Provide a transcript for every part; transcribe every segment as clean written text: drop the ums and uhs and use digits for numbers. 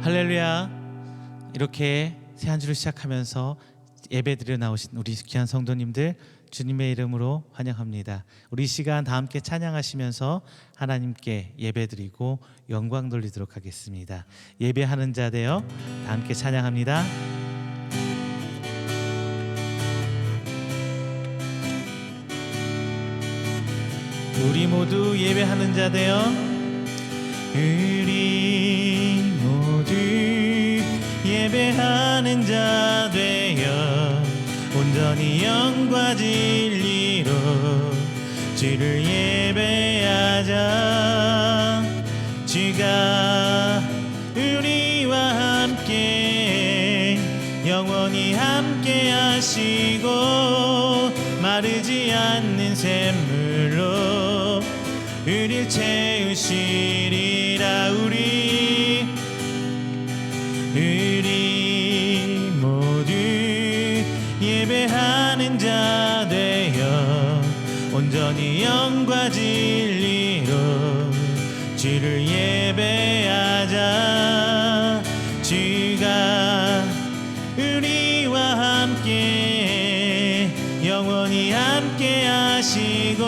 할렐루야. 이렇게 새 한 주를 시작하면서 예배드려 나오신 우리 귀한 성도님들 주님의 이름으로 환영합니다. 우리 시간 다 함께 찬양하시면서 하나님께 예배드리고 영광 돌리도록 하겠습니다. 예배하는 자 되어 다 함께 찬양합니다. 우리 모두 예배하는 자 되어 우리 모두 예배하는 자 되어 온전히 영과 진리로 주를 예배하자. 주가 우리와 함께 영원히 함께 하시고 마르지 않는 샘물로 우릴 채우시리라. 우리 모두 예배하는 자 되어 온전히 영과 진리로 주를 예배하자. 주가 우리와 함께 영원히 함께 하시고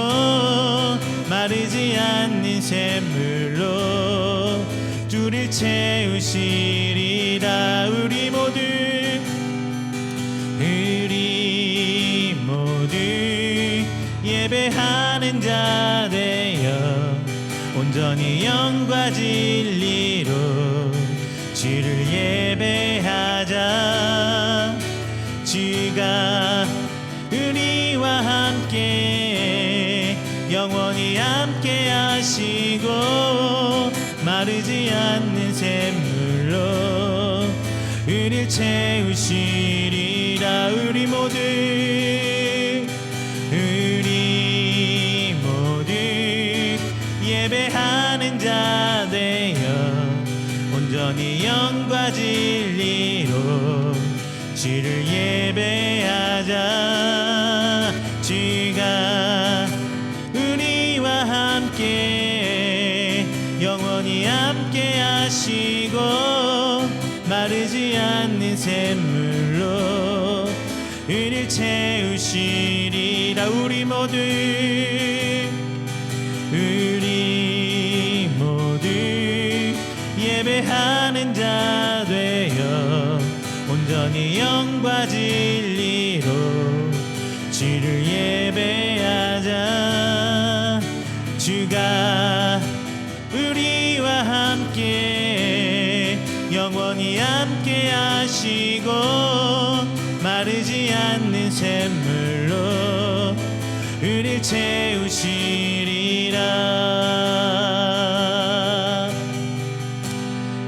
마르지 않는 샘물로 주를 채우시리라. 우리 모두 예배하는 자 되어 온전히 영과 진리로 주를 예배하자. 주가 우리와 함께 영원히 함께 하시고 마르지 않는 샘물로 우릴 채우시리라. 우리 모두 예배하는 자 되어 온전히 영과 진리로 주를 예배하자. 주가 우리와 함께 영원히 함께 하시고 마르지 않는 샘물로 우릴 채우시리라. 우리 모두 예배하는 자 되어 온전히 영과 진리로 주를 예배하자. 주가 우리와 함께 영원히 함께 하시고 마르지 않는 샘물로 우릴 채우시리라.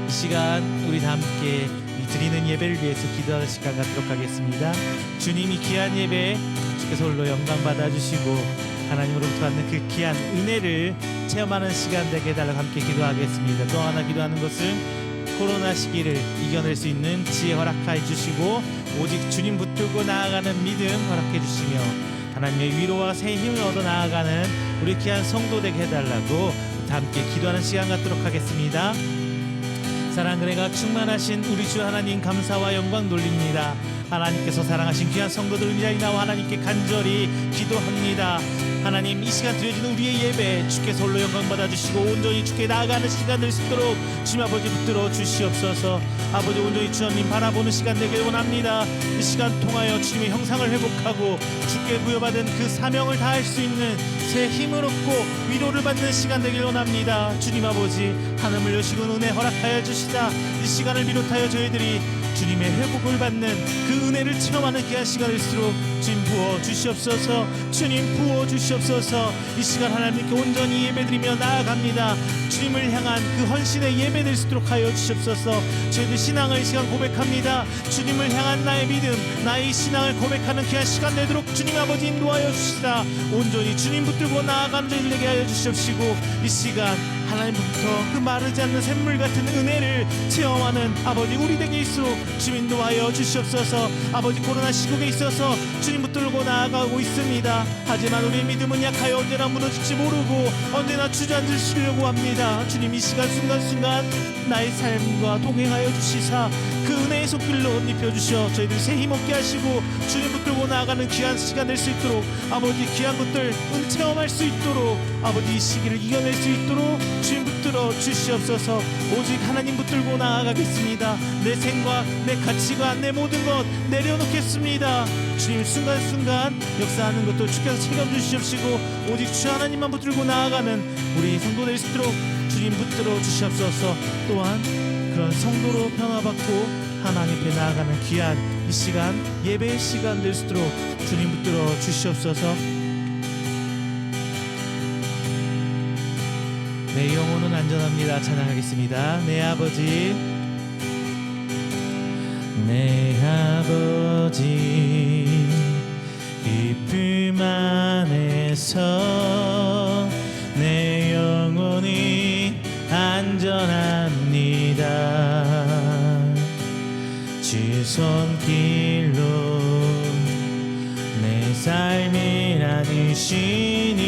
이 시간 우리 다 함께 드리는 예배를 위해서 기도하는 시간 갖도록 하겠습니다. 주님이 귀한 예배 주께서 홀로 영광 받아주시고 하나님으로부터 받는 그 귀한 은혜를 체험하는 시간 되게 해달라고 함께 기도하겠습니다. 또 하나 기도하는 것은 코로나 시기를 이겨낼 수 있는 지혜 허락하여 주시고 오직 주님 붙들고 나아가는 믿음 허락해 주시며 하나님의 위로와 새 힘을 얻어 나아가는 우리 귀한 성도 되게 해달라고 다 함께 기도하는 시간 갖도록 하겠습니다. 사랑과 은혜가 충만하신 우리 주 하나님 감사와 영광 돌립니다. 하나님께서 사랑하신 귀한 성도들 위하여 나와 하나님께 간절히 기도합니다. 하나님, 이 시간 드려지는 우리의 예배 주께서 홀로 영광 받아주시고 온전히 주께 나아가는 시간 될 수 있도록 주님 아버지 붙들어 주시옵소서. 아버지, 온전히 주님 바라보는 시간 되길 원합니다. 이 시간 통하여 주님의 형상을 회복하고 주께 부여받은 그 사명을 다할 수 있는 새 힘을 얻고 위로를 받는 시간 되길 원합니다. 주님 아버지, 하늘을 여시고 은혜 허락하여 주시다. 이 시간을 비롯하여 저희들이 주님의 회복을 받는 그 은혜를 체험하는 귀한 시간일수록 주님 부어 주시옵소서. 주님 부어 주시옵소서. 이 시간 하나님께 온전히 예배드리며 나아갑니다. 주님을 향한 그 헌신의 예배될 수 있도록 하여 주시옵소서. 저희들 신앙을 이 시간 고백합니다. 주님을 향한 나의 믿음, 나의 신앙을 고백하는 귀한 시간 되도록 주님 아버지 인도하여 주시다. 온전히 주님 붙들고 나아가는 저희들 되게 하여 주시옵시고 이 시간 하나님부터 그 마르지 않는 샘물 같은 은혜를 체험하는 아버지 우리 되게 있도록 주님 인도하여 주시옵소서. 아버지, 코로나 시국에 있어서 주님 붙들고 나아가고 있습니다. 하지만 우리의 믿음은 약하여 언제나 무너질지 모르고 언제나 주저앉으시려고 합니다. 주님, 이 시간 순간순간 나의 삶과 동행하여 주시사 그 은혜의 손길로 입혀주셔 저희들 새 힘없게 하시고 주님 붙들고 나아가는 귀한 시간 될 수 있도록, 아버지, 귀한 것들 체험할 수 있도록, 아버지, 이 시기를 이겨낼 수 있도록 주님 붙들어 주시옵소서. 오직 하나님 붙들고 나아가겠습니다. 내 생각, 내 가치관, 내 모든 것 내려놓겠습니다. 주님, 순간순간 역사하는 것도 주께서 책임주시옵시고 오직 주 하나님만 붙들고 나아가는 우리 성도 될 수 있도록 주님 붙들어 주시옵소서. 또한 그런 성도로 평화받고 하나님 앞에 나아가는 귀한 이 시간, 예배의 시간 될 수 있도록 주님 붙들어 주시옵소서. 내 영혼은 안전합니다. 찬양하겠습니다. 내 아버지, 내 아버지, 기쁨 안에서 내 영혼이 안전합니다. 주 손길로 내 삶을 안으시니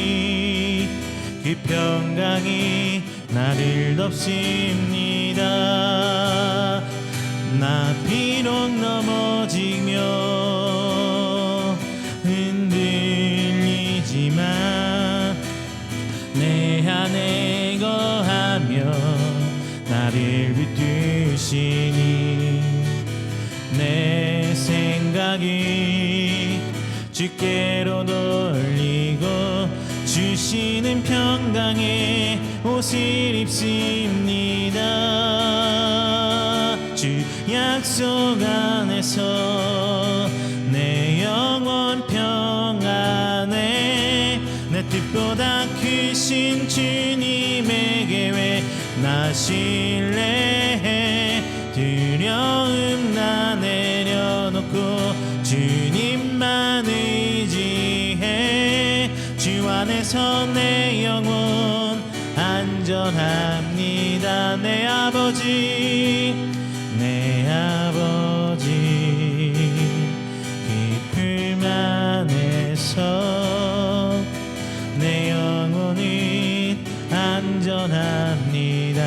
그 평강이 나를 덮습니다. 나 비록 넘어지며 흔들리지만 내 안에 거하며 나를 붙드시니 내 생각이 주께로 돌리고 주시는 평강의 옷을 입습니다. 주 약속 안에서 내 영혼 평안해 내 뜻보다 크신 주님의 계획 나 신뢰해 두려움 나 내려놓고 주님만 의지해 주 안에서 내 영혼 안전합니다. 내 아버지, 내 아버지, 기쁨 안에서 내 영혼이 안전합니다.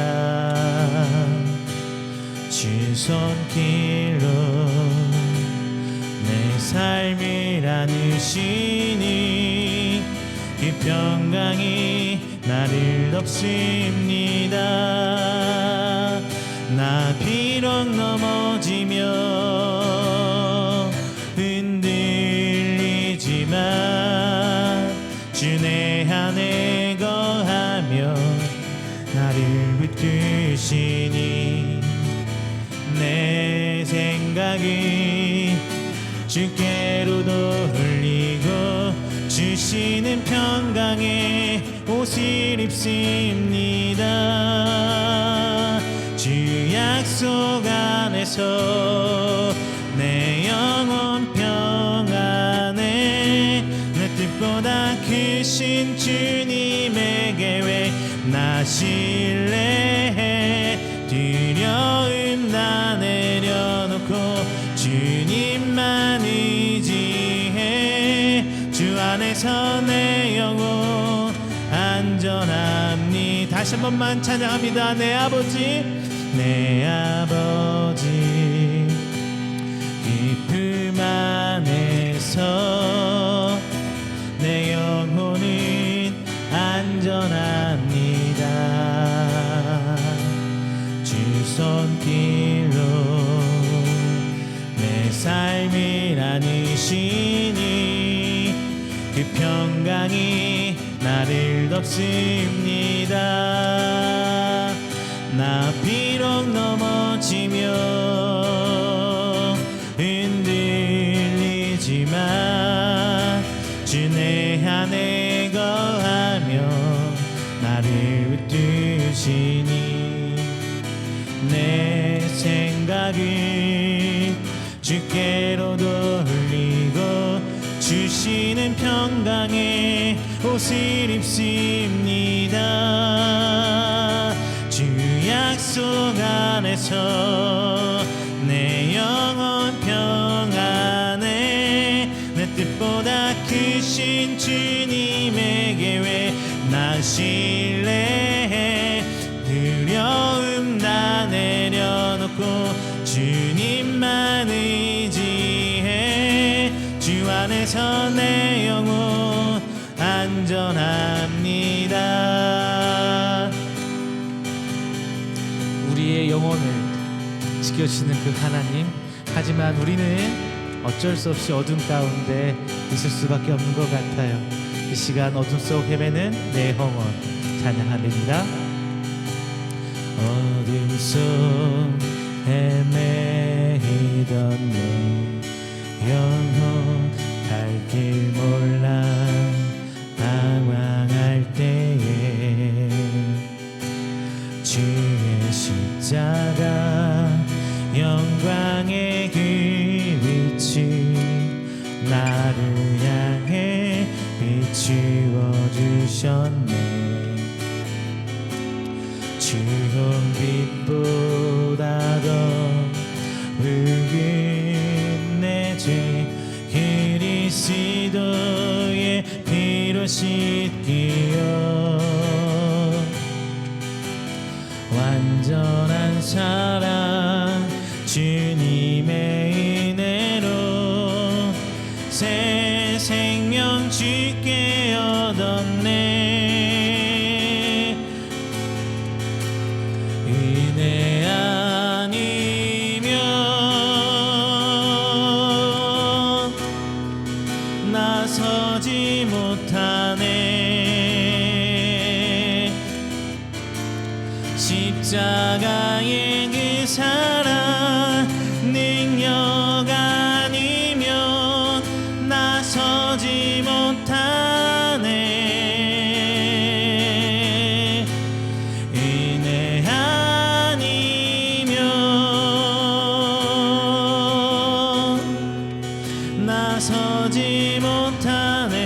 주 손길로 내 삶을 안으시니 그 평강이 나를 덮습니다. 나 비록 넘어지며 흔들리지만 주 내 안에 거하며 나를 붙드시니 내 생각이 주께로 돌리고 주시는 평강의 옷을 입습니다. 주 약속 안에서 내 영혼 평안해 내 뜻보다 크신 주님의 계획 나 신뢰해 두려움 나 내려놓고 주님만 의지해 주 안에서 내 영혼 안전합니다. 다시 한 번만 찬양합니다. 내 아버지, 내 아버지, 기쁨 안에서 내 영혼은 안전합니다. 주 손길로 내 삶을 안으시니 그 평강이 나를 덮습니다. 나 비록 넘어지며 흔들리지만 주 내 안에 거하며 나를 붙드시니 내 생각을 주께로 돌리고 주시는 평강의 옷을 입습니다. 주 약속 안에서 내 빛보다 크신 주님에게 왜 난 신뢰해. 두려움 다 내려놓고 주님만 의지해. 주 안에서 내 영혼 안전합니다. 우리의 영혼을 지켜주시는 그 하나님, 하지만 우리는 어쩔 수 없이 어둠 가운데 있을 수밖에 없는 것 같아요. 이 시간 어둠 속 헤매는 내 영혼 찬양합니다. 어둠 속 헤매이던 내 영혼 갈 길 몰라 방황할 때에 주의 십자가 영광의 그 빛이 나를 향해 비추어 주셨네. 주홍 빛보다 더 붉은 내 죄 그리스도의 피로 씻기어 완전한 사랑 주님의 은혜로 새 생명 주께 얻었네. 은혜 아니면 나서지 못하네. 십자가의 그 사랑 능력 아니면 나서지 못하네. 은혜 아니면 나서지 못하네.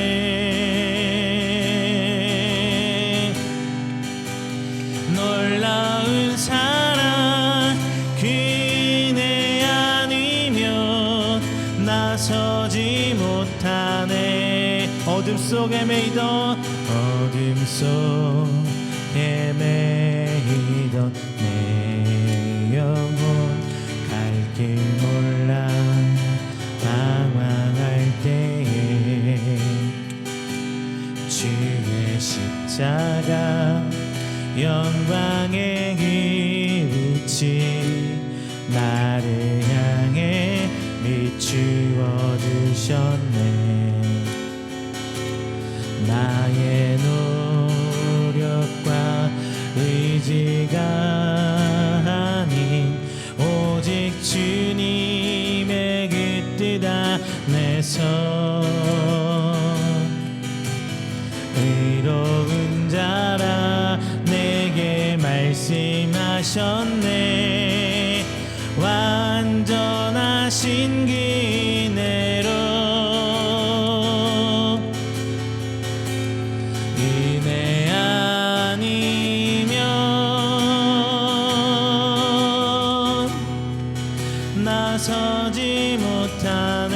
놀라운 사랑 그 은혜 아니면 나서지 못하네. 어둠 속에 매이던 어둠 속에 매이던 내 영혼 갈 길 몰라 방황할 때에 주의 십자가 영광의 그 빛이 나를 향해 비추어 주셨네. 나의 노력과 의지가 아닌 오직 주님의 그 뜻 안에서 의로운 자라 내게 말씀하셨네. 완전하신 그 은혜로 은혜 아니면 나서지 못하네.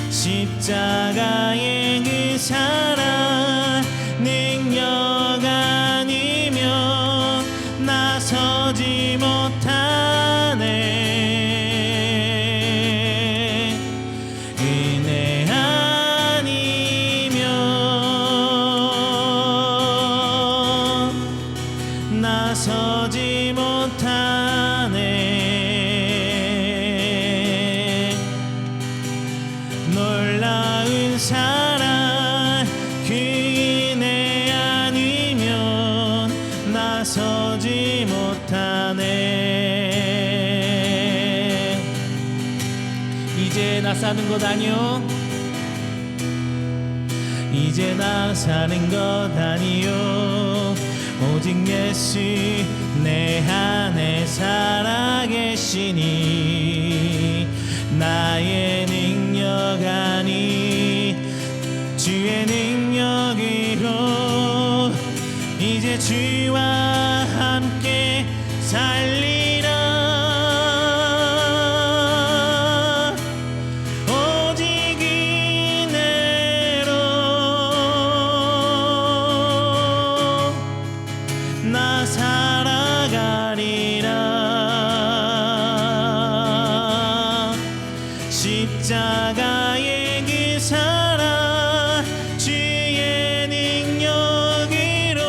십자가의 그 사랑 능력 아니면 나서지 못하네. 은혜 아니면 나서지 못하네. 놀라운 사랑 그 은혜 아니면 나서지 못하네. 이제 나 사는 것 아니요, 이제 나 사는 것 아니요, 오직 예수 내 안에 살아계시니 나의 능력 아니 주의 능력으로 이제 주와 함께 살리라. 십자가의 그 사랑 주의 능력으로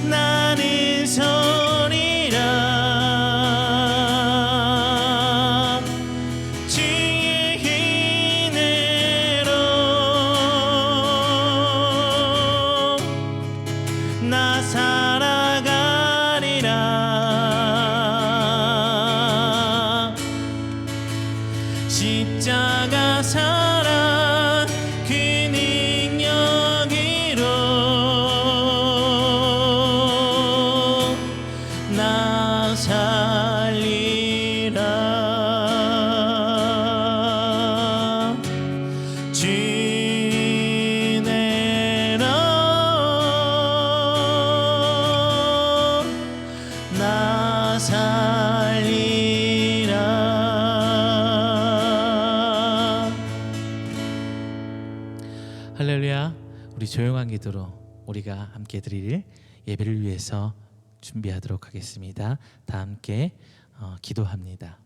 나는 서리라. 주의 은혜로 나 살아가리라. 십자가 사랑 그 능력으로 나 살리라. 주 은혜로 나 살리라. 할렐루야. 우리 조용한 기도로 우리가 함께 드릴 예배를 위해서 준비하도록 하겠습니다. 다 함께 기도합니다.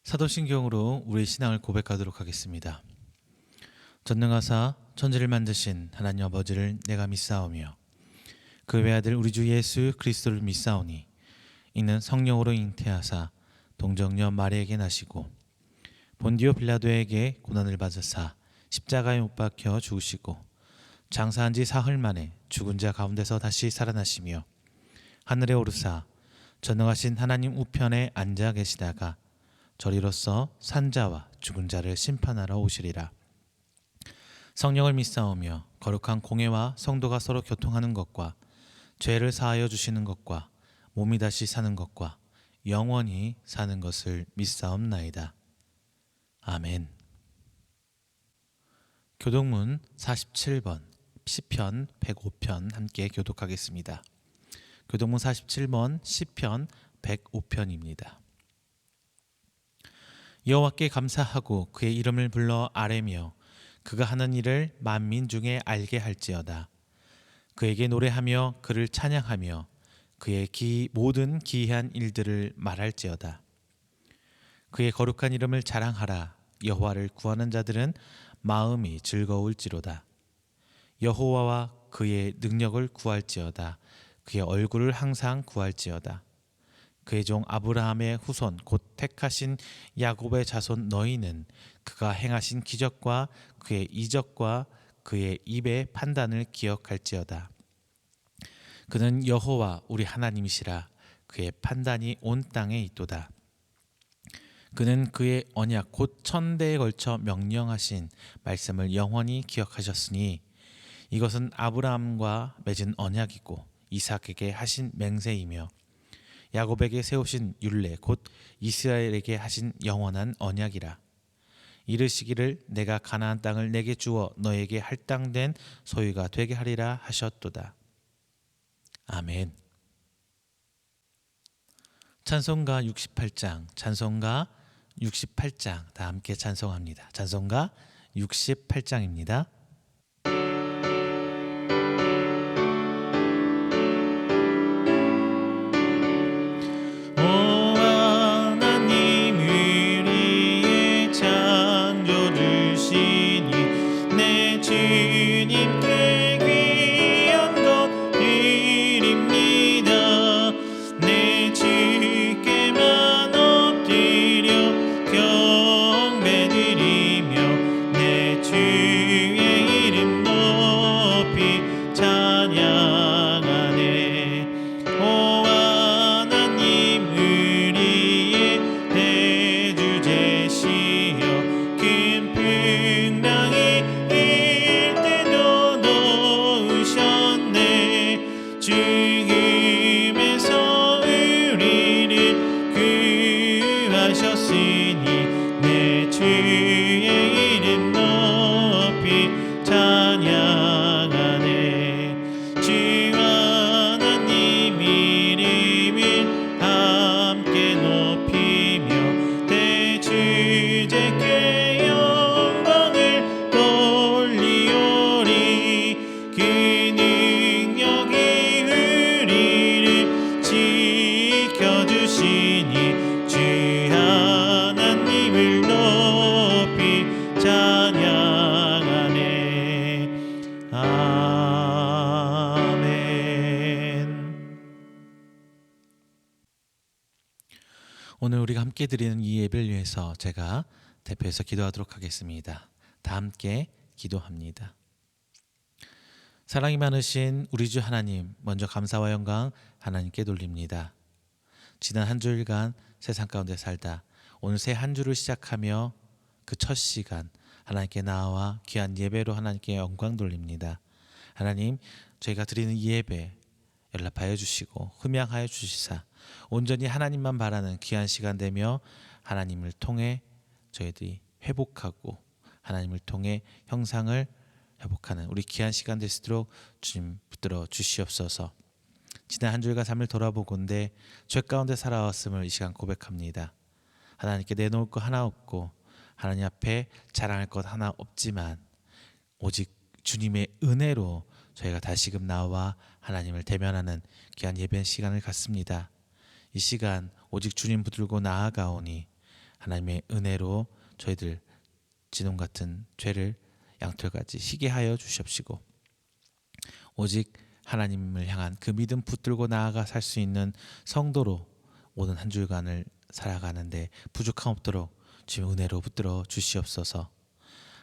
사도신경으로 우리의 신앙을 고백하도록 하겠습니다. 전능하사 천지를 만드신 하나님 아버지를 내가 믿사오며 그 외아들 우리 주 예수 그리스도를 믿사오니 이는 성령으로 잉태하사 동정녀 마리아에게 나시고 본디오 빌라도에게 고난을 받으사 십자가에 못 박혀 죽으시고 장사한 지 사흘 만에 죽은 자 가운데서 다시 살아나시며 하늘에 오르사 전능하신 하나님 우편에 앉아 계시다가 저리로서 산자와 죽은 자를 심판하러 오시리라. 성령을 믿사오며 거룩한 공회와 성도가 서로 교통하는 것과 죄를 사하여 주시는 것과 몸이 다시 사는 것과 영원히 사는 것을 믿사옵나이다. 아멘. 교독문 47번 시편 105편 함께 교독하겠습니다. 교독문 47번 시편 105편입니다. 여호와께 감사하고 그의 이름을 불러 아뢰며 그가 하는 일을 만민 중에 알게 할지어다. 그에게 노래하며 그를 찬양하며 그의 모든 기이한 일들을 말할지어다. 그의 거룩한 이름을 자랑하라. 여호와를 구하는 자들은 마음이 즐거울지로다. 여호와와 그의 능력을 구할지어다. 그의 얼굴을 항상 구할지어다. 그의 종 아브라함의 후손 곧 택하신 야곱의 자손 너희는 그가 행하신 기적과 그의 이적과 그의 입의 판단을 기억할지어다. 그는 여호와 우리 하나님이시라. 그의 판단이 온 땅에 있도다. 그는 그의 언약 곧 천대에 걸쳐 명령하신 말씀을 영원히 기억하셨으니 이것은 아브라함과 맺은 언약이고 이삭에게 하신 맹세이며 야곱에게 세우신 율례 곧 이스라엘에게 하신 영원한 언약이라. 이르시기를 내가 가나안 땅을 내게 주어 너에게 할당된 소유가 되게 하리라 하셨도다. 아멘. 찬송가 68장, 찬송가 68장 다 함께 찬송합니다. 찬송가 68장입니다. 오늘 우리가 함께 드리는 이 예배를 위해서 제가 대표해서 기도하도록 하겠습니다. 다 함께 기도합니다. 사랑이 많으신 우리 주 하나님, 먼저 감사와 영광 하나님께 돌립니다. 지난 한 주일간 세상 가운데 살다 오늘 새 한 주를 시작하며 그 첫 시간 하나님께 나와 귀한 예배로 하나님께 영광 돌립니다. 하나님, 저희가 드리는 이 예배 연락하여 주시고 흠양하여 주시사 온전히 하나님만 바라는 귀한 시간 되며 하나님을 통해 저희들이 회복하고 하나님을 통해 형상을 회복하는 우리 귀한 시간 될 수 있도록 주님 붙들어 주시옵소서. 지난 한 주일간 삶을 돌아보건대 죄 가운데 살아왔음을 이 시간 고백합니다. 하나님께 내놓을 것 하나 없고 하나님 앞에 자랑할 것 하나 없지만 오직 주님의 은혜로 저희가 다시금 나와 하나님을 대면하는 귀한 예배 시간을 갖습니다. 이 시간 오직 주님 붙들고 나아가오니 하나님의 은혜로 저희들 진홍 같은 죄를 양털같이 희게 하여 주시옵시고 오직 하나님을 향한 그 믿음 붙들고 나아가 살 수 있는 성도로 오는 한 주간을 살아가는데 부족함 없도록 주님 은혜로 붙들어 주시옵소서.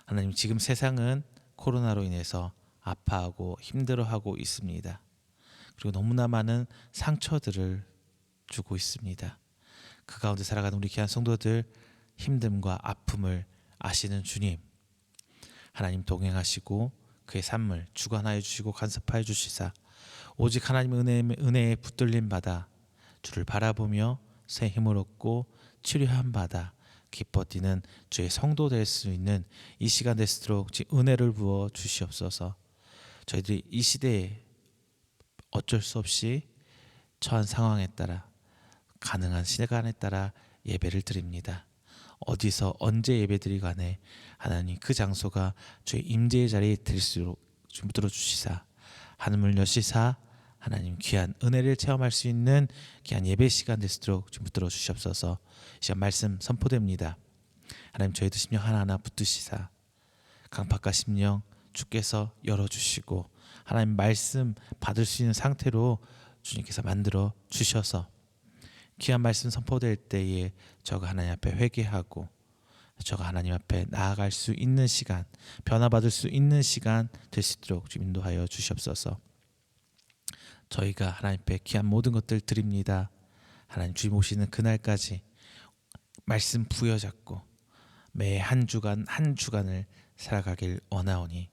하나님, 지금 세상은 코로나로 인해서 아파하고 힘들어하고 있습니다. 그리고 너무나 많은 상처들을 주고 있습니다. 그 가운데 살아가는 우리 귀한 성도들 힘듦과 아픔을 아시는 주님, 하나님 동행하시고 그의 삶을 주관하여 주시고 간섭하여 주시사 오직 하나님 은혜에 붙들림 받아 주를 바라보며 새 힘을 얻고 치료함 받아 기뻐 뛰는 주의 성도 될 수 있는 이 시간 될 수 있도록 은혜를 부어 주시옵소서. 저희들이 이 시대에 어쩔 수 없이 처한 상황에 따라 가능한 시간에 따라 예배를 드립니다. 어디서 언제 예배드리고 간에 하나님 그 장소가 주의 임재의 자리에 될 수 있도록 좀 붙들어 주시사 하늘을 여시사 하나님 귀한 은혜를 체험할 수 있는 귀한 예배 시간 될 수 있도록 좀 붙들어 주시옵소서. 이 시간 말씀 선포됩니다. 하나님, 저희들 심령 하나하나 붙드시사 강팍과 심령 주께서 열어주시고 하나님 말씀 받을 수 있는 상태로 주님께서 만들어 주셔서 귀한 말씀 선포될 때에 저가 하나님 앞에 회개하고 저가 하나님 앞에 나아갈 수 있는 시간, 변화받을 수 있는 시간 될 수 있도록 좀 인도하여 주시옵소서. 저희가 하나님 앞에 귀한 모든 것들 드립니다. 하나님 주님 오시는 그날까지 말씀 부여잡고 매 한 주간 한 주간을 살아가길 원하오니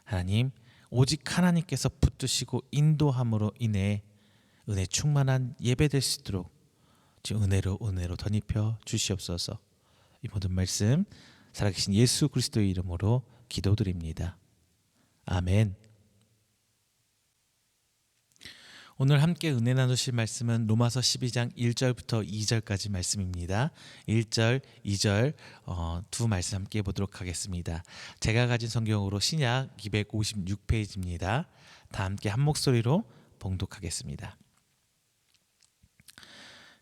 하나님 오직 하나님께서 붙드시고 인도함으로 인해 은혜 충만한 예배될 수 있도록 지금 은혜로 덧입혀 주시옵소서. 이 모든 말씀 살아계신 예수 그리스도의 이름으로 기도드립니다. 아멘. 오늘 함께 은혜 나누실 말씀은 로마서 12장 1절부터 2절까지 말씀입니다. 1절, 2절 두 말씀 함께 보도록 하겠습니다. 제가 가진 성경으로 신약 256페이지입니다. 다 함께 한 목소리로 봉독하겠습니다.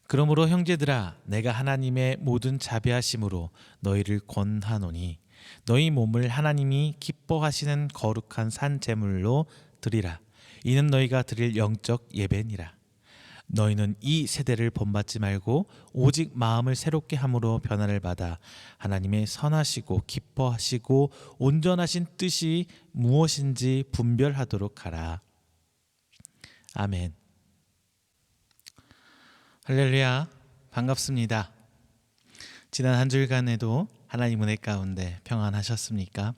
그러므로 형제들아 내가 하나님의 모든 자비하심으로 너희를 권하노니 너희 몸을 하나님이 기뻐하시는 거룩한 산 제물로 드리라. 이는 너희가 드릴 영적 예배니라. 너희는 이 세대를 본받지 말고 오직 마음을 새롭게 함으로 변화를 받아 하나님의 선하시고 기뻐하시고 온전하신 뜻이 무엇인지 분별하도록 하라. 아멘. 할렐루야, 반갑습니다. 지난 한 주일간에도 하나님 은혜 가운데 평안하셨습니까?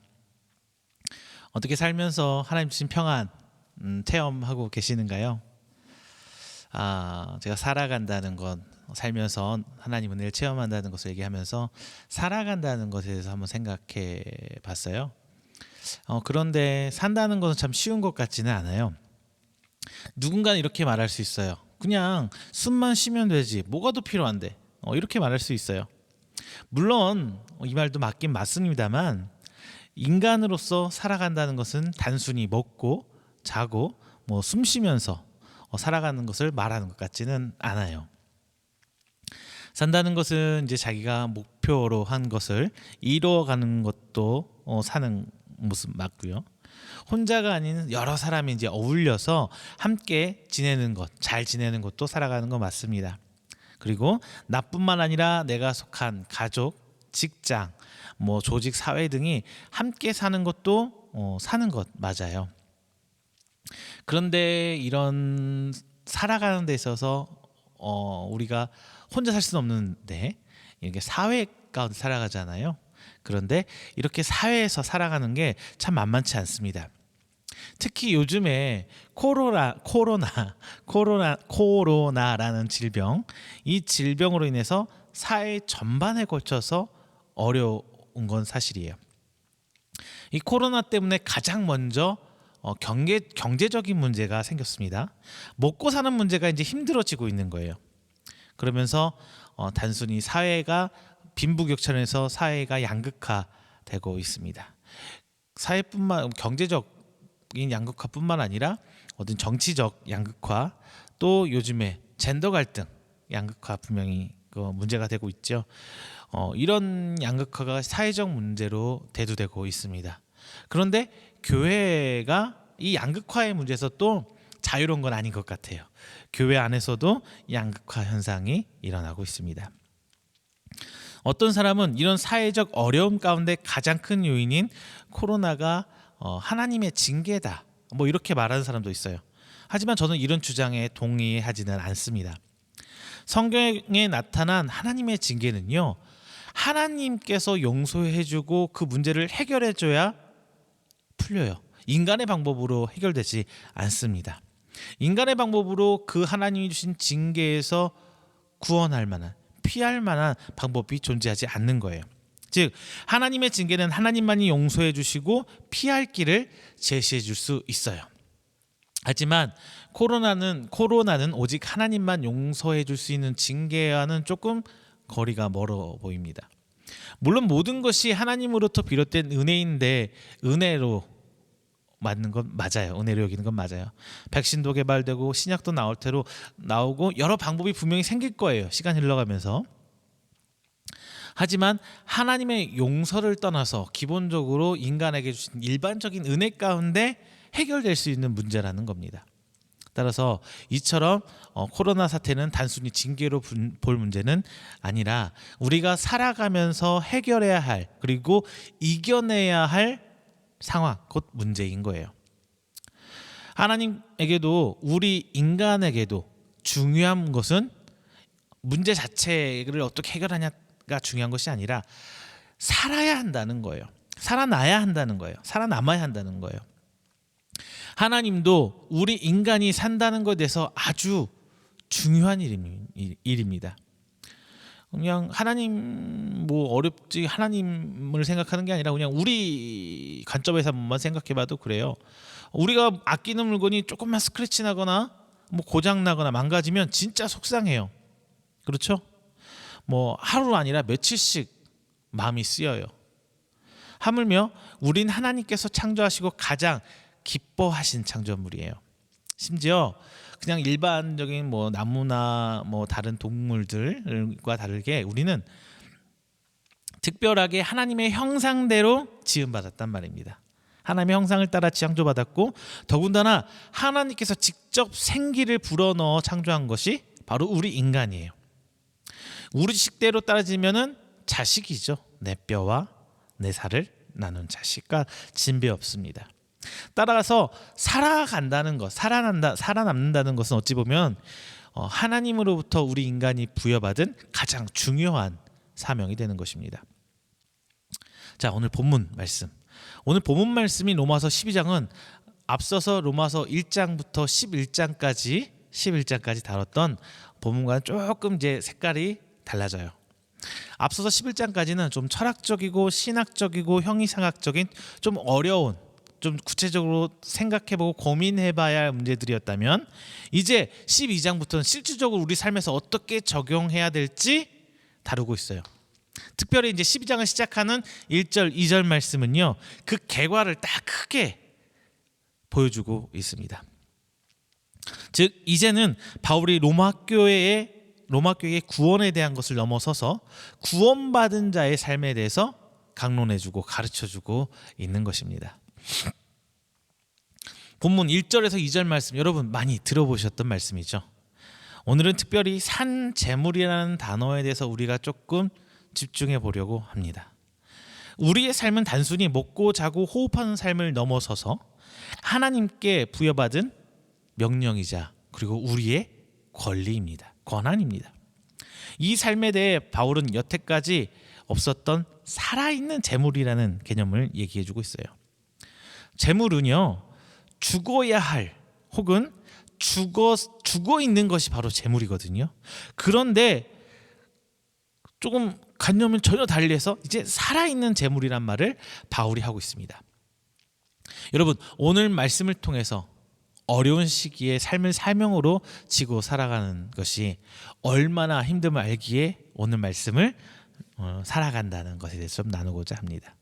어떻게 살면서 하나님 주신 평안 체험하고 계시는가요? 제가 살아간다는 것, 살면서 하나님 은혜를 체험한다는 것을 얘기하면서 살아간다는 것에 대해서 한번 생각해 봤어요. 그런데 산다는 것은 참 쉬운 것 같지는 않아요. 누군가는 이렇게 말할 수 있어요. 그냥 숨만 쉬면 되지 뭐가 더 필요한데, 이렇게 말할 수 있어요. 물론 이 말도 맞긴 맞습니다만 인간으로서 살아간다는 것은 단순히 먹고 자고 숨 쉬면서 살아가는 것을 말하는 것 같지는 않아요. 산다는 것은 이제 자기가 목표로 한 것을 이루어가는 것도 사는 모습 맞고요. 혼자가 아닌 여러 사람이 이제 어울려서 함께 지내는 것, 잘 지내는 것도 살아가는 거 맞습니다. 그리고 나뿐만 아니라 내가 속한 가족, 직장, 조직, 사회 등이 함께 사는 것도 사는 것 맞아요. 그런데 이런 살아가는 데 있어서 우리가 혼자 살 수는 없는데 이렇게 사회 가운데 살아가잖아요. 그런데 이렇게 사회에서 살아가는 게 참 만만치 않습니다. 특히 요즘에 코로나라는 질병, 이 질병으로 인해서 사회 전반에 걸쳐서 어려운 건 사실이에요. 이 코로나 때문에 가장 먼저 경제적인 문제가 생겼습니다. 먹고 사는 문제가 이제 힘들어지고 있는 거예요. 그러면서 단순히 사회가 빈부격차에서 사회가 양극화되고 있습니다. 경제적인 양극화뿐만 아니라 어떤 정치적 양극화, 또 요즘에 젠더 갈등 양극화 분명히 문제가 되고 있죠. 이런 양극화가 사회적 문제로 대두되고 있습니다. 그런데 교회가 이 양극화의 문제에서 또 자유로운 건 아닌 것 같아요. 교회 안에서도 양극화 현상이 일어나고 있습니다. 어떤 사람은 이런 사회적 어려움 가운데 가장 큰 요인인 코로나가 하나님의 징계다, 이렇게 말하는 사람도 있어요. 하지만 저는 이런 주장에 동의하지는 않습니다. 성경에 나타난 하나님의 징계는요, 하나님께서 용서해주고 그 문제를 해결해줘야 풀려요. 인간의 방법으로 해결되지 않습니다. 인간의 방법으로 그 하나님이 주신 징계에서 구원할 만한, 피할 만한 방법이 존재하지 않는 거예요. 즉 하나님의 징계는 하나님만이 용서해 주시고 피할 길을 제시해 줄 수 있어요. 하지만 코로나는 오직 하나님만 용서해 줄 수 있는 징계와는 조금 거리가 멀어 보입니다. 물론 모든 것이 하나님으로부터 비롯된 은혜인데 은혜로 맞는 건 맞아요. 은혜로 여기는 건 맞아요. 백신도 개발되고 신약도 나오고 여러 방법이 분명히 생길 거예요. 시간 흘러가면서. 하지만 하나님의 용서를 떠나서 기본적으로 인간에게 주신 일반적인 은혜 가운데 해결될 수 있는 문제라는 겁니다. 따라서 이처럼 코로나 사태는 단순히 징계로 볼 문제는 아니라 우리가 살아가면서 해결해야 할, 그리고 이겨내야 할 상황, 곧 문제인 거예요. 하나님에게도 우리 인간에게도 중요한 것은 문제 자체를 어떻게 해결하냐가 중요한 것이 아니라 살아야 한다는 거예요. 살아나야 한다는 거예요. 살아남아야 한다는 거예요. 하나님도 우리 인간이 산다는 것에 대해서 아주 중요한 일입니다. 그냥 하나님 뭐 어렵지, 하나님을 생각하는 게 아니라 그냥 우리 관점에서 한번만 생각해봐도 그래요. 우리가 아끼는 물건이 조금만 스크래치 나거나 뭐 고장 나거나 망가지면 진짜 속상해요. 그렇죠? 뭐 하루 아니라 며칠씩 마음이 쓰여요. 하물며 우린 하나님께서 창조하시고 가장 기뻐하신 창조물이에요. 심지어 그냥 일반적인 뭐 나무나 뭐 다른 동물들과 다르게 우리는 특별하게 하나님의 형상대로 지음받았단 말입니다. 하나님의 형상을 따라 창조받았고, 더군다나 하나님께서 직접 생기를 불어넣어 창조한 것이 바로 우리 인간이에요. 우리 식대로 따지면은 자식이죠. 내 뼈와 내 살을 나눈 자식과 진배 없습니다. 따라서 살아간다는 것, 살아남는다는 것은 어찌 보면 하나님으로부터 우리 인간이 부여받은 가장 중요한 사명이 되는 것입니다. 자, 오늘 본문 말씀. 오늘 본문 말씀인 로마서 12장은 앞서서 로마서 1장부터 11장까지 다뤘던 본문과는 조금 이제 색깔이 달라져요. 앞서서 11장까지는 좀 철학적이고 신학적이고 형이상학적인 좀 어려운, 좀 구체적으로 생각해보고 고민해봐야 할 문제들이었다면, 이제 12장부터는 실질적으로 우리 삶에서 어떻게 적용해야 될지 다루고 있어요. 특별히 이제 12장을 시작하는 1절, 2절 말씀은요, 그 결과를 딱 크게 보여주고 있습니다. 즉 이제는 바울이 로마 교회의 구원에 대한 것을 넘어서서 구원받은 자의 삶에 대해서 강론해주고 가르쳐주고 있는 것입니다. 본문 1절에서 2절 말씀 여러분 많이 들어보셨던 말씀이죠. 오늘은 특별히 산재물이라는 단어에 대해서 우리가 조금 집중해 보려고 합니다. 우리의 삶은 단순히 먹고 자고 호흡하는 삶을 넘어서서 하나님께 부여받은 명령이자 그리고 우리의 권리입니다. 권한입니다. 이 삶에 대해 바울은 여태까지 없었던 살아있는 재물이라는 개념을 얘기해주고 있어요. 재물은요, 죽어야 할 혹은 죽어 있는 것이 바로 재물이거든요. 그런데 조금 관념을 전혀 달리해서 이제 살아있는 재물이란 말을 바울이 하고 있습니다. 여러분, 오늘 말씀을 통해서 어려운 시기에 삶을 사명으로 지고 살아가는 것이 얼마나 힘듦을 알기에 오늘 말씀을 살아간다는 것에 대해서 좀 나누고자 합니다.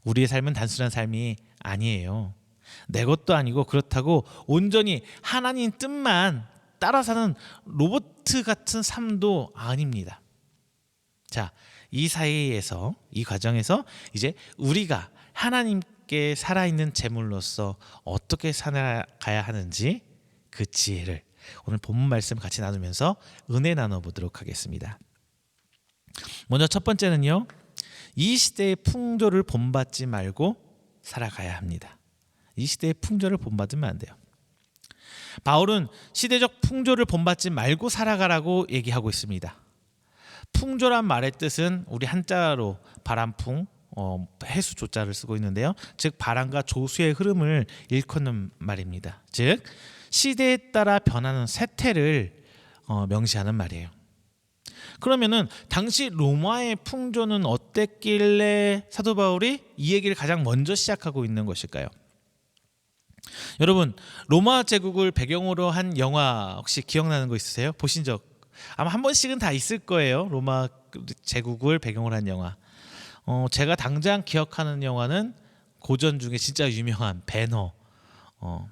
우리의 삶은 단순한 삶이 아니에요. 내 것도 아니고 그렇다고 온전히 하나님 뜻만 따라 사는 로봇 같은 삶도 아닙니다. 자, 이 사이에서, 이 과정에서 이제 우리가 하나님께 살아있는 재물로서 어떻게 살아가야 하는지 그 지혜를 오늘 본문 말씀 같이 나누면서 은혜 나눠보도록 하겠습니다. 먼저 첫 번째는요, 이 시대의 풍조를 본받지 말고 살아가야 합니다. 이 시대의 풍조를 본받으면 안 돼요. 바울은 시대적 풍조를 본받지 말고 살아가라고 얘기하고 있습니다. 풍조란 말의 뜻은 우리 한자로 바람풍, 해수 조자를 쓰고 있는데요. 즉 바람과 조수의 흐름을 일컫는 말입니다. 즉 시대에 따라 변하는 세태를 명시하는 말이에요. 그러면은 당시 로마의 풍조는 어땠길래 사도 바울이 이 얘기를 가장 먼저 시작하고 있는 것일까요? 여러분, 로마 제국을 배경으로 한 영화 혹시 기억나는 거 있으세요? 보신 적 아마 한 번씩은 다 있을 거예요. 로마 제국을 배경으로 한 영화. 제가 당장 기억하는 영화는 고전 중에 진짜 유명한 배너.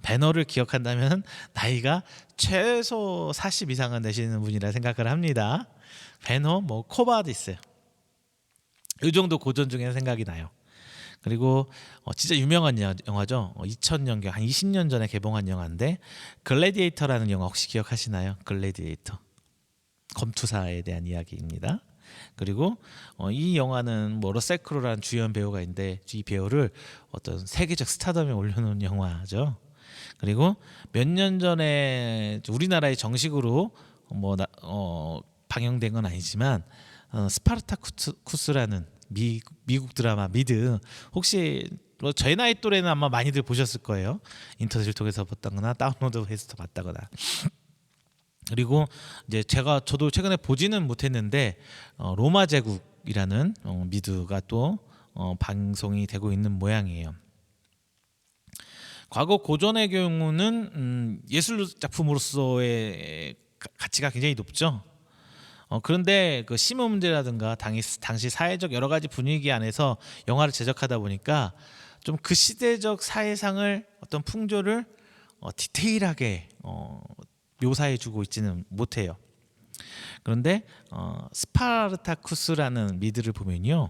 배너를 기억한다면 나이가 최소 40 이상은 되시는 분이라 생각을 합니다. 배너, 뭐 코바디스, 이 정도 고전 중에 생각이 나요. 그리고 진짜 유명한 영화죠. 2000년경 한 20년 전에 개봉한 영화인데 글래디에이터라는 영화 혹시 기억하시나요? 글래디에이터, 검투사에 대한 이야기입니다. 그리고 이 영화는 뭐 러셀 크로라는 주연 배우가 있는데 이 배우를 어떤 세계적 스타덤에 올려놓은 영화죠. 그리고 몇 년 전에 우리나라에 정식으로 방영된 건 아니지만 스파르타쿠스라는 미국 드라마 미드, 혹시 뭐 저희 나이 또래는 아마 많이들 보셨을 거예요. 인터넷을 통해서 봤다거나 다운로드해서 봤다거나. 그리고 이제 저도 최근에 보지는 못했는데 로마 제국이라는 미드가 또 방송이 되고 있는 모양이에요. 과거 고전의 경우는 예술 작품으로서의 가치가 굉장히 높죠. 그런데 그 심의 문제라든가 당시 사회적 여러 가지 분위기 안에서 영화를 제작하다 보니까 좀 그 시대적 사회상을 어떤 풍조를 디테일하게 묘사해주고 있지는 못해요. 그런데 스파르타쿠스라는 미드를 보면요,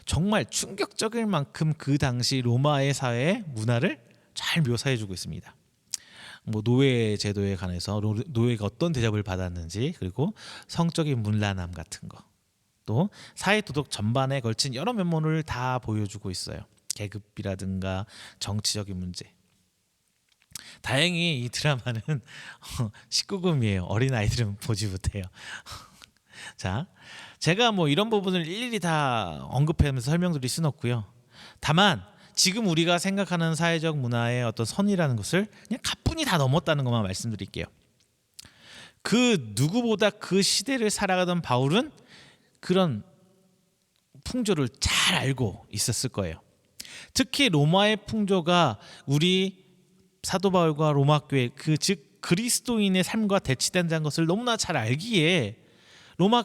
정말 충격적일 만큼 그 당시 로마의 사회 문화를 잘 묘사해주고 있습니다. 뭐 노예 제도에 관해서 노예가 어떤 대접을 받았는지, 그리고 성적인 문란함 같은 거, 또 사회 도덕 전반에 걸친 여러 면모를 다 보여주고 있어요. 계급이라든가 정치적인 문제. 다행히 이 드라마는 19금이에요. 어린 아이들은 보지 못해요. 자, 제가 뭐 이런 부분을 일일이 다 언급하면서 설명드릴 수는 없고요. 다만 지금 우리가 생각하는 사회적 문화의 어떤 선이라는 것을 그냥 가뿐히 다 넘었다는 것만 말씀드릴게요. 그 누구보다 그 시대를 살아가던 바울은 그런 풍조를 잘 알고 있었을 거예요. 특히 로마의 풍조가 우리 사도 바울과 로마 교회, 즉 그리스도인의 삶과 대치된다는 것을 너무나 잘 알기에 로마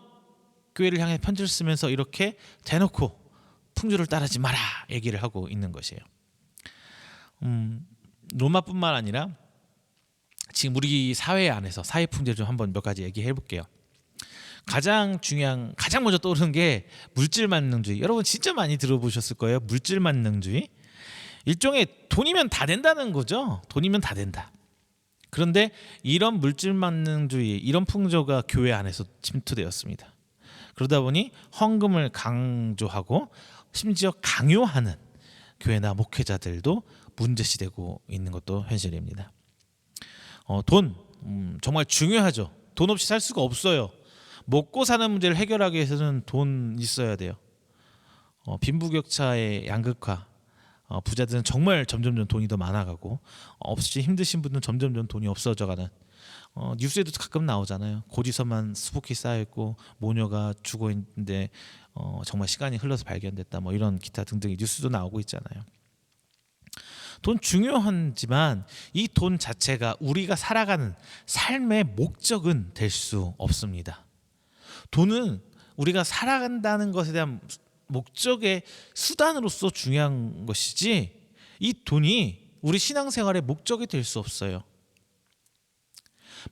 교회를 향해 편지를 쓰면서 이렇게 대놓고 풍조를 따르지 마라 얘기를 하고 있는 것이에요. 로마뿐만 아니라 지금 우리 사회 안에서 사회 풍조를 좀 한번 몇 가지 얘기해 볼게요. 가장 먼저 떠오르는 게 물질 만능주의. 여러분 진짜 많이 들어보셨을 거예요. 물질 만능주의. 일종의 돈이면 다 된다는 거죠. 돈이면 다 된다. 그런데 이런 물질 만능주의, 이런 풍조가 교회 안에서 침투되었습니다. 그러다 보니 헌금을 강조하고 심지어 강요하는 교회나 목회자들도 문제시되고 있는 것도 현실입니다. 돈 정말 중요하죠. 돈 없이 살 수가 없어요. 먹고 사는 문제를 해결하기 위해서는 돈 있어야 돼요. 빈부격차의 양극화, 부자들은 정말 점점점 돈이 더 많아가고 없이 힘드신 분들은 점점점 돈이 없어져가는, 뉴스에도 가끔 나오잖아요. 고지서만 수북히 쌓여있고 모녀가 죽어 있는데 정말 시간이 흘러서 발견됐다, 뭐 이런 기타 등등의 뉴스도 나오고 있잖아요. 돈 중요하지만 이 돈 자체가 우리가 살아가는 삶의 목적은 될 수 없습니다. 돈은 우리가 살아간다는 것에 대한 목적의 수단으로서 중요한 것이지, 이 돈이 우리 신앙생활의 목적이 될 수 없어요.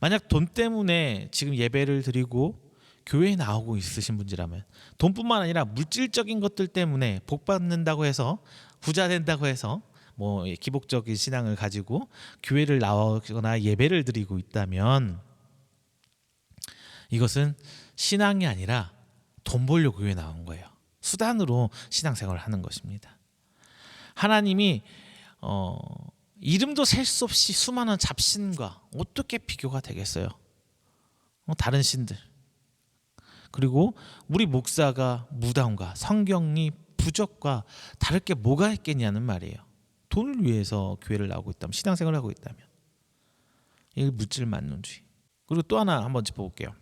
만약 돈 때문에 지금 예배를 드리고 교회에 나오고 있으신 분이라면, 돈뿐만 아니라 물질적인 것들 때문에 복 받는다고 해서, 부자 된다고 해서 뭐 기복적인 신앙을 가지고 교회를 나오거나 예배를 드리고 있다면 이것은 신앙이 아니라 돈 벌려고 교회에 나온 거예요. 수단으로 신앙생활을 하는 것입니다. 하나님이 이름도 셀 수 없이 수많은 잡신과 어떻게 비교가 되겠어요? 다른 신들. 그리고 우리 목사가 무당과 성경이 부적과 다를 게 뭐가 있겠냐는 말이에요. 돈을 위해서 교회를 나오고 있다면, 신앙생활을 하고 있다면. 이 물질 만능주의. 그리고 또 하나 한번 짚어볼게요.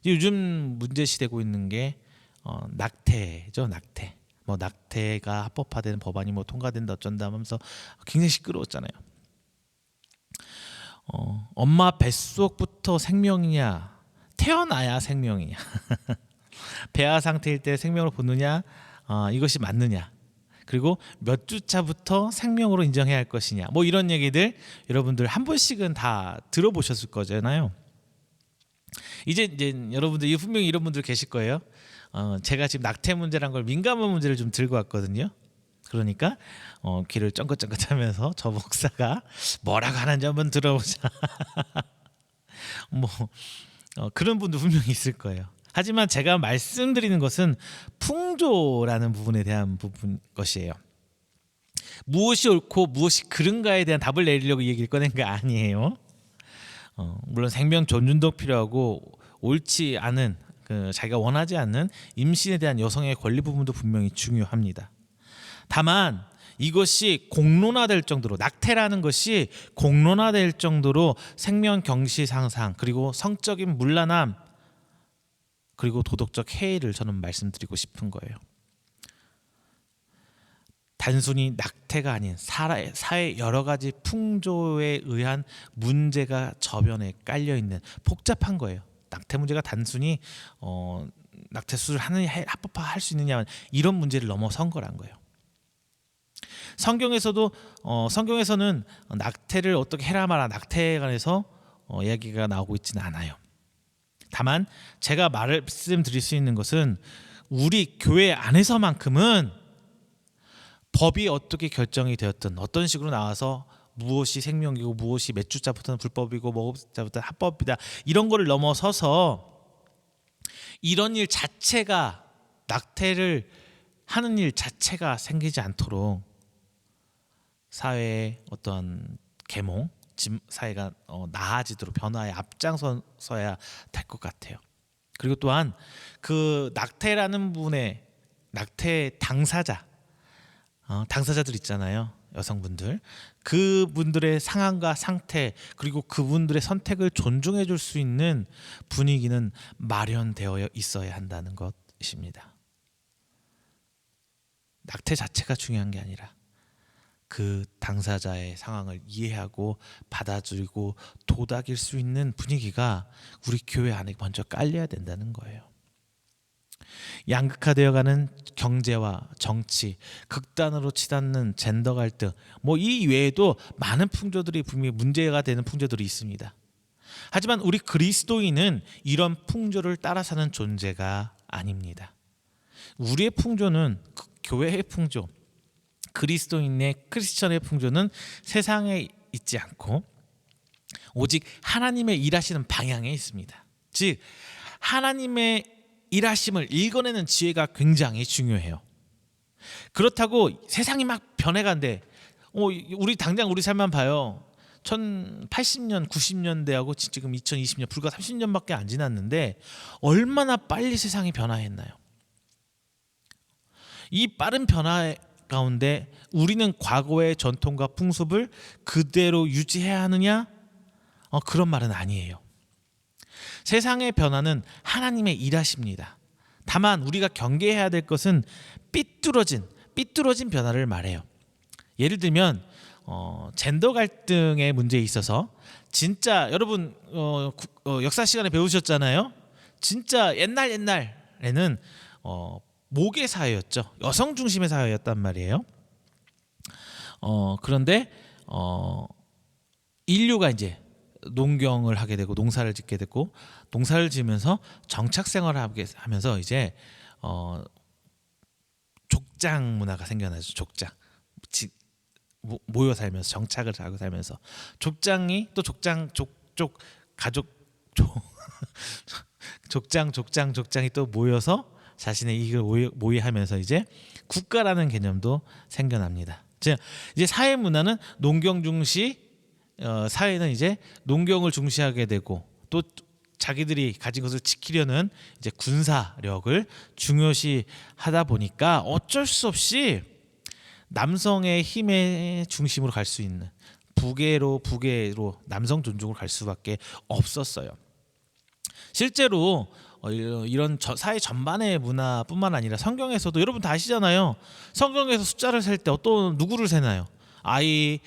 요즘 문제시되고 있는 게 낙태죠. 낙태. 뭐 낙태가 합법화된 법안이 뭐 통과된다 어쩐다 하면서 굉장히 시끄러웠잖아요. 엄마 뱃속부터 생명이냐, 태어나야 생명이냐, 배아 상태일 때 생명을 보느냐, 이것이 맞느냐, 그리고 몇 주차부터 생명으로 인정해야 할 것이냐, 뭐 이런 얘기들 여러분들 한 번씩은 다 들어보셨을 거잖아요. 이제 여러분들 분명히 이런 분들 계실 거예요. 제가 지금 낙태 문제란 걸, 민감한 문제를 좀 들고 왔거든요. 그러니까 귀를 쫑긋쫑긋하면서 저 목사가 뭐라고 하는지 한번 들어보자. 뭐 그런 분도 분명히 있을 거예요. 하지만 제가 말씀드리는 것은 풍조라는 부분에 대한 것이에요. 무엇이 옳고 무엇이 그른가에 대한 답을 내리려고 이 얘기를 꺼낸 게 아니에요. 물론 생명 존중도 필요하고 옳지 않은 자기가 원하지 않는 임신에 대한 여성의 권리 부분도 분명히 중요합니다. 다만 이것이 공론화될 정도로, 낙태라는 것이 공론화될 정도로 생명 경시 상상, 그리고 성적인 문란함, 그리고 도덕적 해이를 저는 말씀드리고 싶은 거예요. 단순히 낙태가 아닌 사회 여러 가지 풍조에 의한 문제가 저변에 깔려 있는 복잡한 거예요. 낙태 문제가 단순히 낙태 수술 합법화할 수 있느냐, 이런 문제를 넘어선 거란 거예요. 성경에서는 낙태를 어떻게 해라 마라, 낙태에 관해서 이야기가 나오고 있지는 않아요. 다만 제가 말씀드릴 수 있는 것은 우리 교회 안에서만큼은 법이 어떻게 결정이 되었든, 어떤 식으로 나와서 무엇이 생명이고 무엇이 몇 주자부터는 불법이고 뭐부터는 합법이다, 이런 거를 넘어서서 이런 일 자체가, 낙태를 하는 일 자체가 생기지 않도록 사회의 어떤 계몽, 사회가 나아지도록 변화에 앞장서야 될 것 같아요. 그리고 또한 그 낙태라는 분의 낙태 당사자들 있잖아요. 여성분들, 그분들의 상황과 상태, 그리고 그분들의 선택을 존중해 줄 수 있는 분위기는 마련되어 있어야 한다는 것입니다. 낙태 자체가 중요한 게 아니라 그 당사자의 상황을 이해하고 받아들이고 도닥일 수 있는 분위기가 우리 교회 안에 먼저 깔려야 된다는 거예요. 양극화되어가는 경제와 정치, 극단으로 치닫는 젠더 갈등, 이 외에도 많은 풍조들이 분명히 문제가 되는 풍조들이 있습니다. 하지만 우리 그리스도인은 이런 풍조를 따라 사는 존재가 아닙니다. 우리의 풍조는 교회의 풍조, 그리스도인의 크리스천의 풍조는 세상에 있지 않고 오직 하나님의 일하시는 방향에 있습니다. 즉 하나님의 일하심을 읽어내는 지혜가 굉장히 중요해요. 그렇다고 세상이 막 변해간대. 당장 우리 삶만 봐요. 1080년, 90년대하고 지금 2020년, 불과 30년밖에 안 지났는데 얼마나 빨리 세상이 변화했나요? 이 빠른 변화 가운데 우리는 과거의 전통과 풍습을 그대로 유지해야 하느냐? 그런 말은 아니에요. 세상의 변화는 하나님의 일하십니다. 다만 우리가 경계해야 될 것은 삐뚤어진 변화를 말해요. 예를 들면 젠더 갈등의 문제에 있어서 진짜 여러분 역사 시간에 배우셨잖아요. 진짜 옛날에는 모계 사회였죠. 여성 중심의 사회였단 말이에요. 그런데 인류가 이제 농경을 하게 되고 농사를 짓게 되고, 농사를 지으면서 정착 생활을 하면서 이제 족장 문화가 생겨나죠. 족장 모여 살면서, 정착을 하고 살면서 족장이 또 족족 가족 족장이 또 모여서 자신의 이익을 모의하면서 이제 국가라는 개념도 생겨납니다. 즉 이제 사회 문화는 농경 중시, 사회는 이제 농경을 중시하게 되고, 또 자기들이 가진 것을 지키려는 이제 군사력을 중요시 하다 보니까 어쩔 수 없이 남성의 힘의 중심으로 갈 수 있는 부계로 남성 존중으로 갈 수밖에 없었어요. 실제로 이런 사회 전반의 문화뿐만 아니라 성경에서도 여러분 다 아시잖아요. 성경에서 숫자를 셀 때 누구를 세나요? 나이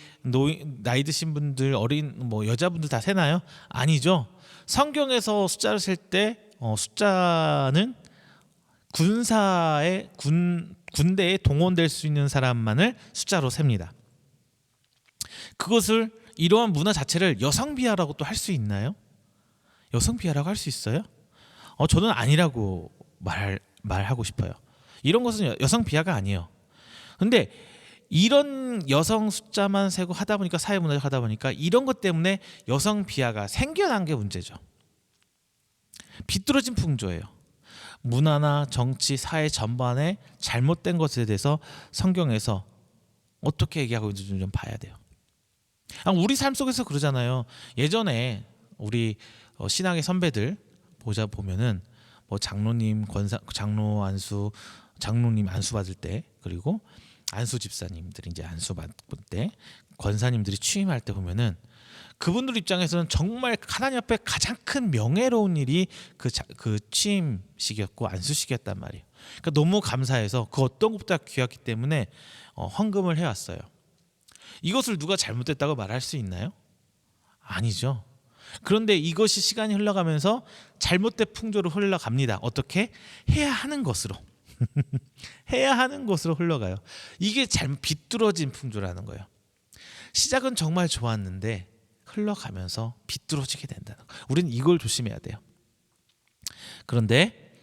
드신 분들, 어린 여자분들 다 세나요? 아니죠. 성경에서 숫자를 셀 때 숫자는 군대에 동원될 수 있는 사람만을 숫자로 셉니다. 그것을, 이러한 문화 자체를 여성 비하라고 또 할 수 있나요? 여성 비하라고 할 수 있어요? 저는 아니라고 말하고 싶어요. 이런 것은 여성 비하가 아니에요. 근데 이런 여성 숫자만 세고 하다 보니까, 사회 문화를 하다 보니까 이런 것 때문에 여성 비하가 생겨난 게 문제죠. 비뚤어진 풍조예요. 문화나 정치, 사회 전반에 잘못된 것에 대해서 성경에서 어떻게 얘기하고 있는지 좀 봐야 돼요. 우리 삶 속에서 그러잖아요. 예전에 우리 신앙의 선배들, 보면은 뭐 장로님 장로님 안수 받을 때, 그리고 안수 집사님들이 이제 안수 받을 때, 권사님들이 취임할 때 보면은 그분들 입장에서는 정말 하나님 앞에 가장 큰 명예로운 일이 그 취임식이었고 안수식이었단 말이에요. 그러니까 너무 감사해서 그 어떤 것보다 귀하기 때문에 헌금을 해왔어요. 이것을 누가 잘못됐다고 말할 수 있나요? 아니죠. 그런데 이것이 시간이 흘러가면서 잘못된 풍조로 흘러갑니다. 어떻게? 해야 하는 것으로 해야 하는 것으로 흘러가요. 이게 잘못 비뚤어진 풍조라는 거예요. 시작은 정말 좋았는데 흘러가면서 비뚤어지게 된다는 거예요. 우리는 이걸 조심해야 돼요. 그런데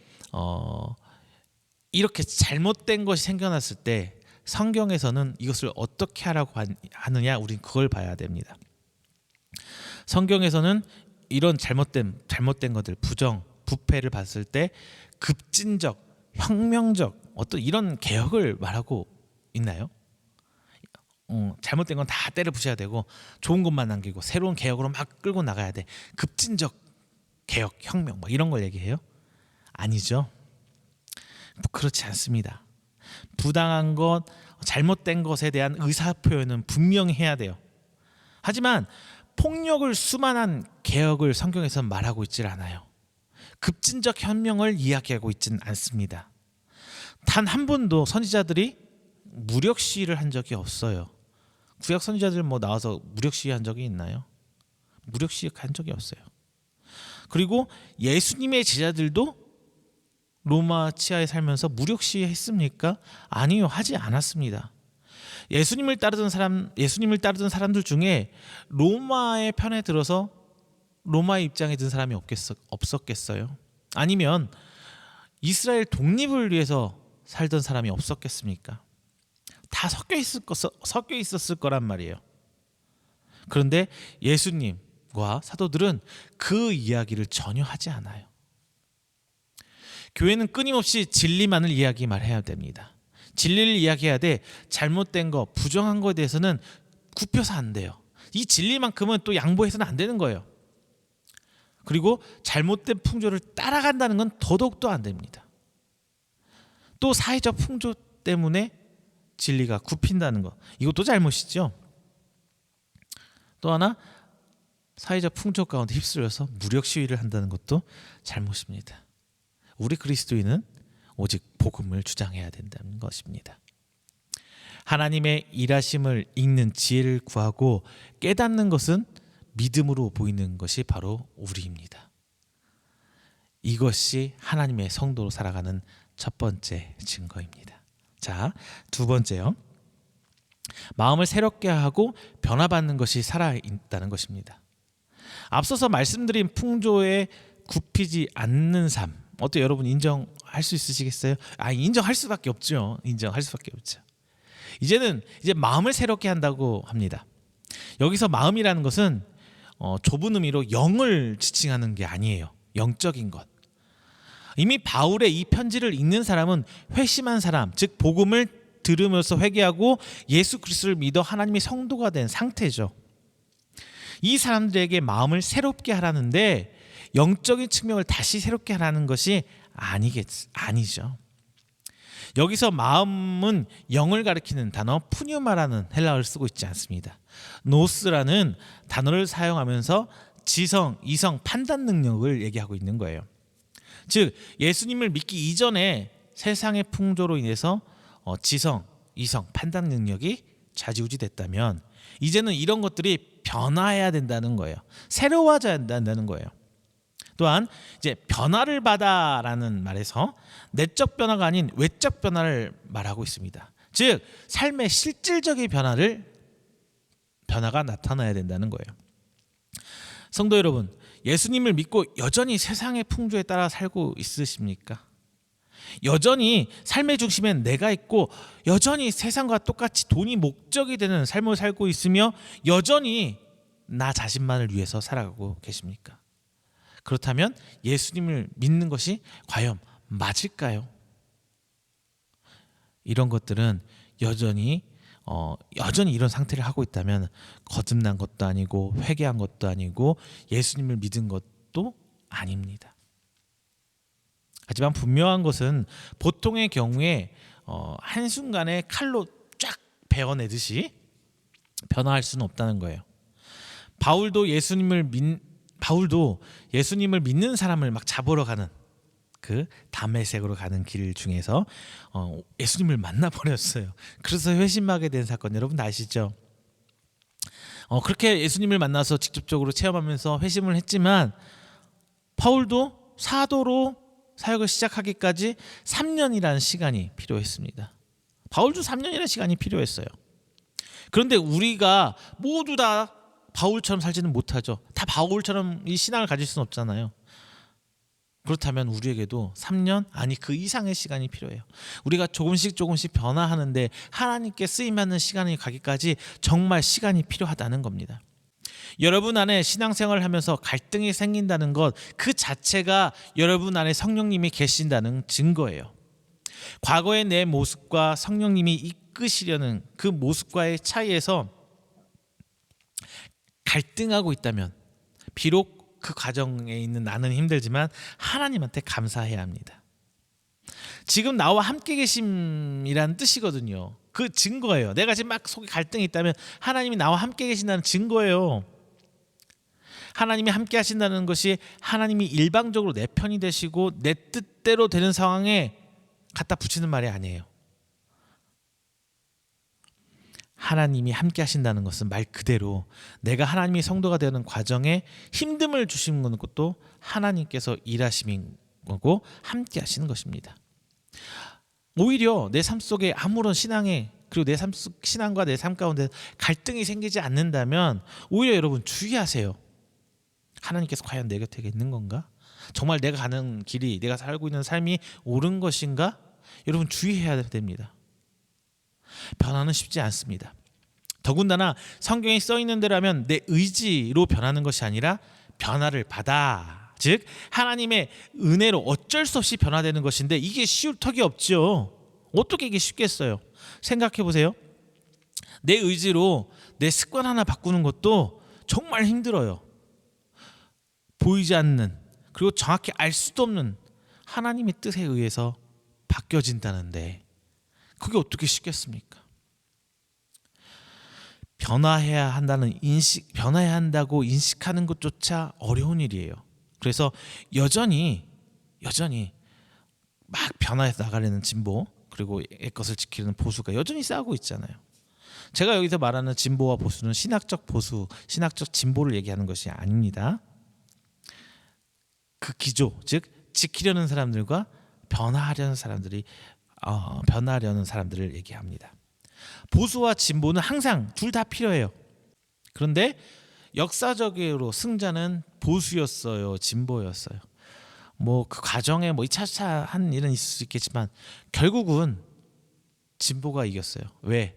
이렇게 잘못된 것이 생겨났을 때 성경에서는 이것을 어떻게 하라고 하느냐, 우린 그걸 봐야 됩니다. 성경에서는 이런 잘못된 것들, 부패를 봤을 때 급진적, 혁명적 어떤 이런 개혁을 말하고 있나요? 잘못된 건 다 때려 부셔야 되고 좋은 것만 남기고 새로운 개혁으로 막 끌고 나가야 돼. 급진적 개혁, 혁명 막 이런 걸 얘기해요? 아니죠. 그렇지 않습니다. 부당한 것, 잘못된 것에 대한 의사표현은 분명히 해야 돼요. 하지만 폭력을 수반한 개혁을 성경에서는 말하고 있질 않아요. 급진적 혁명을 이야기하고 있지는 않습니다. 단 한 번도 선지자들이 무력 시위를 한 적이 없어요. 구약 선지자들 나와서 무력 시위한 적이 있나요? 무력 시위한 적이 없어요. 그리고 예수님의 제자들도 로마 치하에 살면서 무력 시위했습니까? 아니요, 하지 않았습니다. 예수님을 따르던 사람들 중에 로마의 편에 들어서 로마의 입장에 든 사람이 없었겠어요? 아니면 이스라엘 독립을 위해서 살던 사람이 없었겠습니까? 다 섞여 있었을 거란 말이에요. 그런데 예수님과 사도들은 그 이야기를 전혀 하지 않아요. 교회는 끊임없이 진리만을 말해야 됩니다. 진리를 이야기해야 돼. 잘못된 거, 부정한 거에 대해서는 굽혀서 안 돼요. 이 진리만큼은 또 양보해서는 안 되는 거예요. 그리고 잘못된 풍조를 따라간다는 건 더더욱도 안 됩니다. 또 사회적 풍조 때문에 진리가 굽힌다는 것, 이것도 잘못이죠. 또 하나, 사회적 풍조 가운데 휩쓸려서 무력 시위를 한다는 것도 잘못입니다. 우리 그리스도인은 오직 복음을 주장해야 된다는 것입니다. 하나님의 일하심을 읽는 지혜를 구하고 깨닫는 것은 믿음으로 보이는 것이 바로 우리입니다. 이것이 하나님의 성도로 살아가는 첫 번째 증거입니다. 자, 두 번째요. 마음을 새롭게 하고 변화받는 것이 살아있다는 것입니다. 앞서서 말씀드린 풍조에 굽히지 않는 삶, 어때 여러분, 인정할 수 있으시겠어요? 인정할 수밖에 없죠. 인정할 수밖에 없죠. 이제 마음을 새롭게 한다고 합니다. 여기서 마음이라는 것은 좁은 의미로 영을 지칭하는 게 아니에요. 영적인 것. 이미 바울의 이 편지를 읽는 사람은 회심한 사람, 즉 복음을 들으면서 회개하고 예수 그리스도를 믿어 하나님의 성도가 된 상태죠. 이 사람들에게 마음을 새롭게 하라는데 영적인 측면을 다시 새롭게 하라는 것이 아니죠. 여기서 마음은 영을 가리키는 단어 푸뉴마라는 헬라어를 쓰고 있지 않습니다. 노스라는 단어를 사용하면서 지성, 이성, 판단 능력을 얘기하고 있는 거예요. 즉 예수님을 믿기 이전에 세상의 풍조로 인해서 지성, 이성, 판단 능력이 좌지우지 됐다면 이제는 이런 것들이 변화해야 된다는 거예요. 새로워져야 된다는 거예요. 또한 이제 변화를 받아라는 말에서 내적 변화가 아닌 외적 변화를 말하고 있습니다. 즉 삶의 실질적인 변화가 나타나야 된다는 거예요. 성도 여러분, 예수님을 믿고 여전히 세상의 풍조에 따라 살고 있으십니까? 여전히 삶의 중심엔 내가 있고 여전히 세상과 똑같이 돈이 목적이 되는 삶을 살고 있으며 여전히 나 자신만을 위해서 살아가고 계십니까? 그렇다면 예수님을 믿는 것이 과연 맞을까요? 이런 것들은 여전히 이런 상태를 하고 있다면 거듭난 것도 아니고 회개한 것도 아니고 예수님을 믿은 것도 아닙니다. 하지만 분명한 것은 보통의 경우에 한순간에 칼로 쫙 베어내듯이 변화할 수는 없다는 거예요. 바울도 예수님을 믿는 사람을 막 잡으러 가는 그 다메섹으로 가는 길 중에서 예수님을 만나버렸어요. 그래서 회심하게 된 사건 여러분 다 아시죠? 그렇게 예수님을 만나서 직접적으로 체험하면서 회심을 했지만 바울도 사도로 사역을 시작하기까지 3년이라는 시간이 필요했습니다. 바울도 3년이라는 시간이 필요했어요. 그런데 우리가 모두 다 바울처럼 살지는 못하죠. 다 바울처럼 이 신앙을 가질 수는 없잖아요. 그렇다면 우리에게도 3년 아니 그 이상의 시간이 필요해요. 우리가 조금씩 변화하는데 하나님께 쓰임받는 시간이 가기까지 정말 시간이 필요하다는 겁니다. 여러분 안에 신앙생활을 하면서 갈등이 생긴다는 것 그 자체가 여러분 안에 성령님이 계신다는 증거예요. 과거의 내 모습과 성령님이 이끄시려는 그 모습과의 차이에서 갈등하고 있다면 비록 그 과정에 있는 나는 힘들지만 하나님한테 감사해야 합니다. 지금 나와 함께 계심이라는 뜻이거든요. 그 증거예요. 내가 지금 막 속에 갈등이 있다면 하나님이 나와 함께 계신다는 증거예요. 하나님이 함께 하신다는 것이 하나님이 일방적으로 내 편이 되시고 내 뜻대로 되는 상황에 갖다 붙이는 말이 아니에요. 하나님이 함께 하신다는 것은 말 그대로 내가 하나님이 성도가 되는 과정에 힘듦을 주시는 것도 하나님께서 일하시는 거고 함께 하시는 것입니다. 오히려 내 삶 속에 아무런 그리고 내 신앙과 내 삶 가운데 갈등이 생기지 않는다면 오히려 여러분 주의하세요. 하나님께서 과연 내 곁에 있는 건가? 정말 내가 가는 길이 내가 살고 있는 삶이 옳은 것인가? 여러분 주의해야 됩니다. 변화는 쉽지 않습니다. 더군다나 성경에 써 있는 대로라면 내 의지로 변하는 것이 아니라 변화를 받아 즉 하나님의 은혜로 어쩔 수 없이 변화되는 것인데 이게 쉬울 턱이 없죠. 어떻게 이게 쉽겠어요? 생각해 보세요. 내 의지로 내 습관 하나 바꾸는 것도 정말 힘들어요. 보이지 않는 그리고 정확히 알 수도 없는 하나님의 뜻에 의해서 바뀌어진다는데 그게 어떻게 쉽겠습니까? 변화해야 한다고 인식하는 것조차 어려운 일이에요. 그래서 여전히 막 변화해서 나가려는 진보 그리고 옛것을 지키려는 보수가 여전히 싸우고 있잖아요. 제가 여기서 말하는 진보와 보수는 신학적 보수, 신학적 진보를 얘기하는 것이 아닙니다. 그 기조, 즉 지키려는 사람들과 변화하려는 사람들을 얘기합니다. 보수와 진보는 항상 둘 다 필요해요. 그런데 역사적으로 승자는 보수였어요, 진보였어요. 그 과정에 2차차 한 일은 있을 수 있겠지만 결국은 진보가 이겼어요. 왜?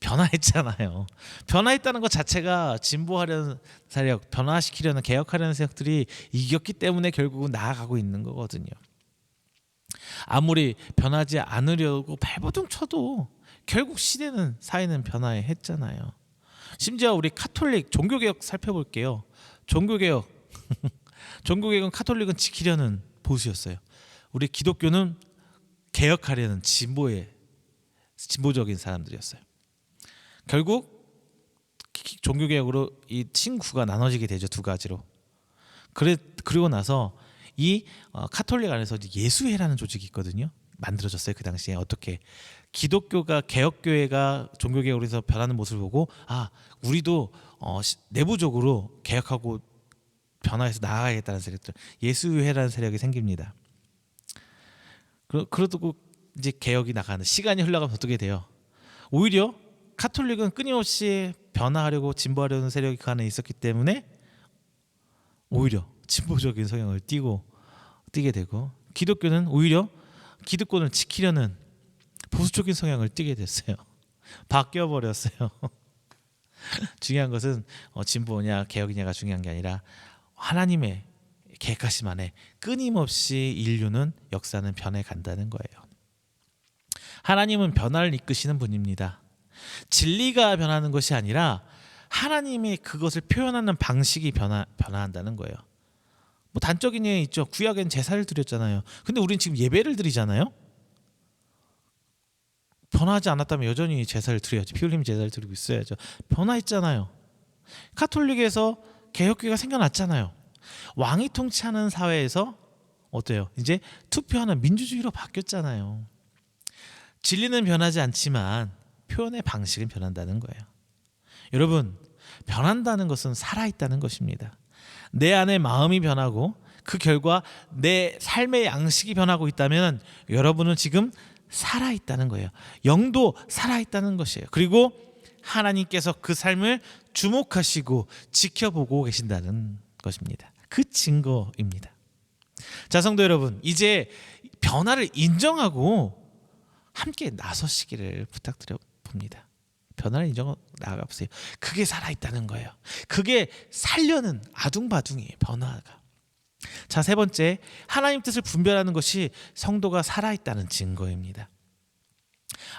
변화했잖아요. 변화했다는 것 자체가 진보하려는 세력, 변화시키려는 개혁하려는 세력들이 이겼기 때문에 결국은 나아가고 있는 거거든요. 아무리 변하지 않으려고 발버둥 쳐도 결국 사회는 변화했잖아요. 심지어 우리 카톨릭 종교개혁 살펴볼게요. 종교개혁은 카톨릭은 지키려는 보수였어요. 우리 기독교는 개혁하려는 진보적인 사람들이었어요. 결국 종교개혁으로 이 친구가 나눠지게 되죠. 두 가지로. 그리고 나서 이 카톨릭 안에서 예수회라는 조직이 있거든요. 만들어졌어요. 그 당시에 어떻게 기독교가 개혁교회가 종교개혁으로 해서 변하는 모습을 보고 우리도 내부적으로 개혁하고 변화해서 나아가야겠다는 세력들 예수회라는 세력이 생깁니다. 그러고 이제 개혁이 나가는 시간이 흘러가면 어떻게 돼요? 오히려 카톨릭은 끊임없이 변화하려고 진보하려는 세력이 그 안에 있었기 때문에 오히려 진보적인 성향을 띠게 되고 기독교는 오히려 기득권을 지키려는 보수적인 성향을 띠게 됐어요. 바뀌어버렸어요. 중요한 것은 진보냐 개혁이냐가 중요한 게 아니라 하나님의 계획하심 안에 끊임없이 인류는 역사는 변해간다는 거예요. 하나님은 변화를 이끄시는 분입니다. 진리가 변하는 것이 아니라 하나님이 그것을 표현하는 방식이 변화한다는 거예요. 뭐 단적인 예 있죠. 구약엔 제사를 드렸잖아요. 근데 우리는 지금 예배를 드리잖아요. 변하지 않았다면 여전히 제사를 드려야지. 피 흘리면 제사를 드리고 있어야죠. 변화했잖아요. 카톨릭에서 개혁교회가 생겨났잖아요. 왕이 통치하는 사회에서 어때요? 이제 투표하는 민주주의로 바뀌었잖아요. 진리는 변하지 않지만 표현의 방식은 변한다는 거예요. 여러분, 변한다는 것은 살아있다는 것입니다. 내 안에 마음이 변하고 그 결과 내 삶의 양식이 변하고 있다면 여러분은 지금 살아있다는 거예요. 영도 살아있다는 것이에요. 그리고 하나님께서 그 삶을 주목하시고 지켜보고 계신다는 것입니다. 그 증거입니다. 자, 성도 여러분, 이제 변화를 인정하고 함께 나서시기를 부탁드려 봅니다. 변화를 인정하고 나아가보세요. 그게 살아있다는 거예요. 그게 살려는 아둥바둥이에요. 변화가. 자, 세 번째, 하나님 뜻을 분별하는 것이 성도가 살아있다는 증거입니다.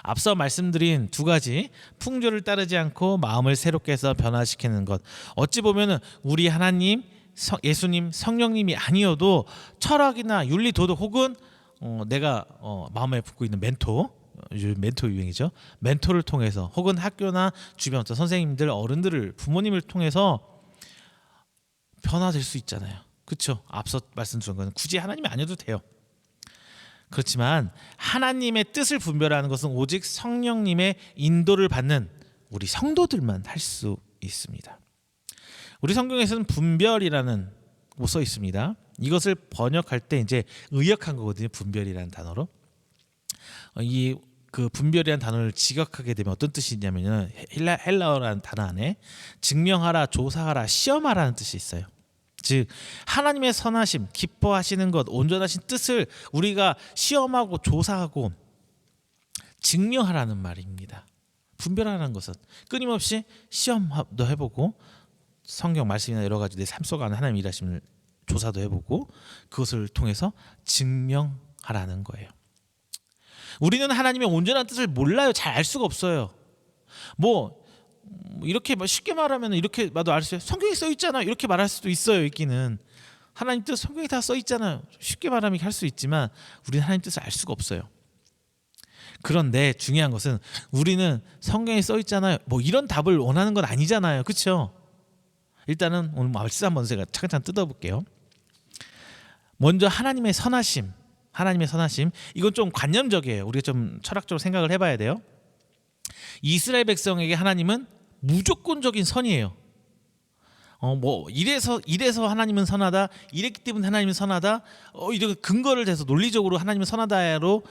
앞서 말씀드린 두 가지, 풍조를 따르지 않고 마음을 새롭게 해서 변화시키는 것, 어찌 보면 우리 하나님, 예수님, 성령님이 아니어도 철학이나 윤리, 도덕 혹은 내가 마음에 품고 있는 멘토 유행이죠. 멘토를 통해서 혹은 학교나 주변 어떤 선생님들, 어른들을, 부모님을 통해서 변화될 수 있잖아요. 그렇죠? 앞서 말씀드린 거는 굳이 하나님이 아니어도 돼요. 그렇지만 하나님의 뜻을 분별하는 것은 오직 성령님의 인도를 받는 우리 성도들만 할 수 있습니다. 우리 성경에서는 분별이라는 거 써 있습니다. 이것을 번역할 때 이제 의역한 거거든요. 분별이라는 단어로. 이 그 분별이라는 단어를 직역하게 되면 어떤 뜻이 있냐면요. 헬라어라는 단어 안에 증명하라, 조사하라, 시험하라는 뜻이 있어요. 즉 하나님의 선하심, 기뻐하시는 것, 온전하신 뜻을 우리가 시험하고 조사하고 증명하라는 말입니다. 분별하라는 것은 끊임없이 시험도 해보고 성경 말씀이나 여러 가지 내 삶 속 안에 하나님 일하심을 조사도 해보고 그것을 통해서 증명하라는 거예요. 우리는 하나님의 온전한 뜻을 몰라요. 잘 알 수가 없어요. 뭐 이렇게 쉽게 말하면 이렇게 말도 알 수 있어요. 성경에 써 있잖아요. 이렇게 말할 수도 있어요. 있기는 하나님 뜻 성경에 다 써 있잖아요. 쉽게 말하면 할 수 있지만 우리는 하나님 뜻을 알 수가 없어요. 그런데 중요한 것은 우리는 성경에 써 있잖아요. 뭐 이런 답을 원하는 건 아니잖아요. 그렇죠? 일단은 오늘 말씀 한번 제가 차근차근 뜯어볼게요. 먼저 하나님의 선하심. 이건 좀 관념적이에요. 우리가 좀 철학적으로 생각을 해봐야 돼요. 이스라엘 백성에게 하나님은 무조건적인 선이에요. 뭐 이래서 하나님은 선하다, 이랬기 때문에 하나님은 선하다, 이렇게 근거를 대서 논리적으로 하나님은 선하다로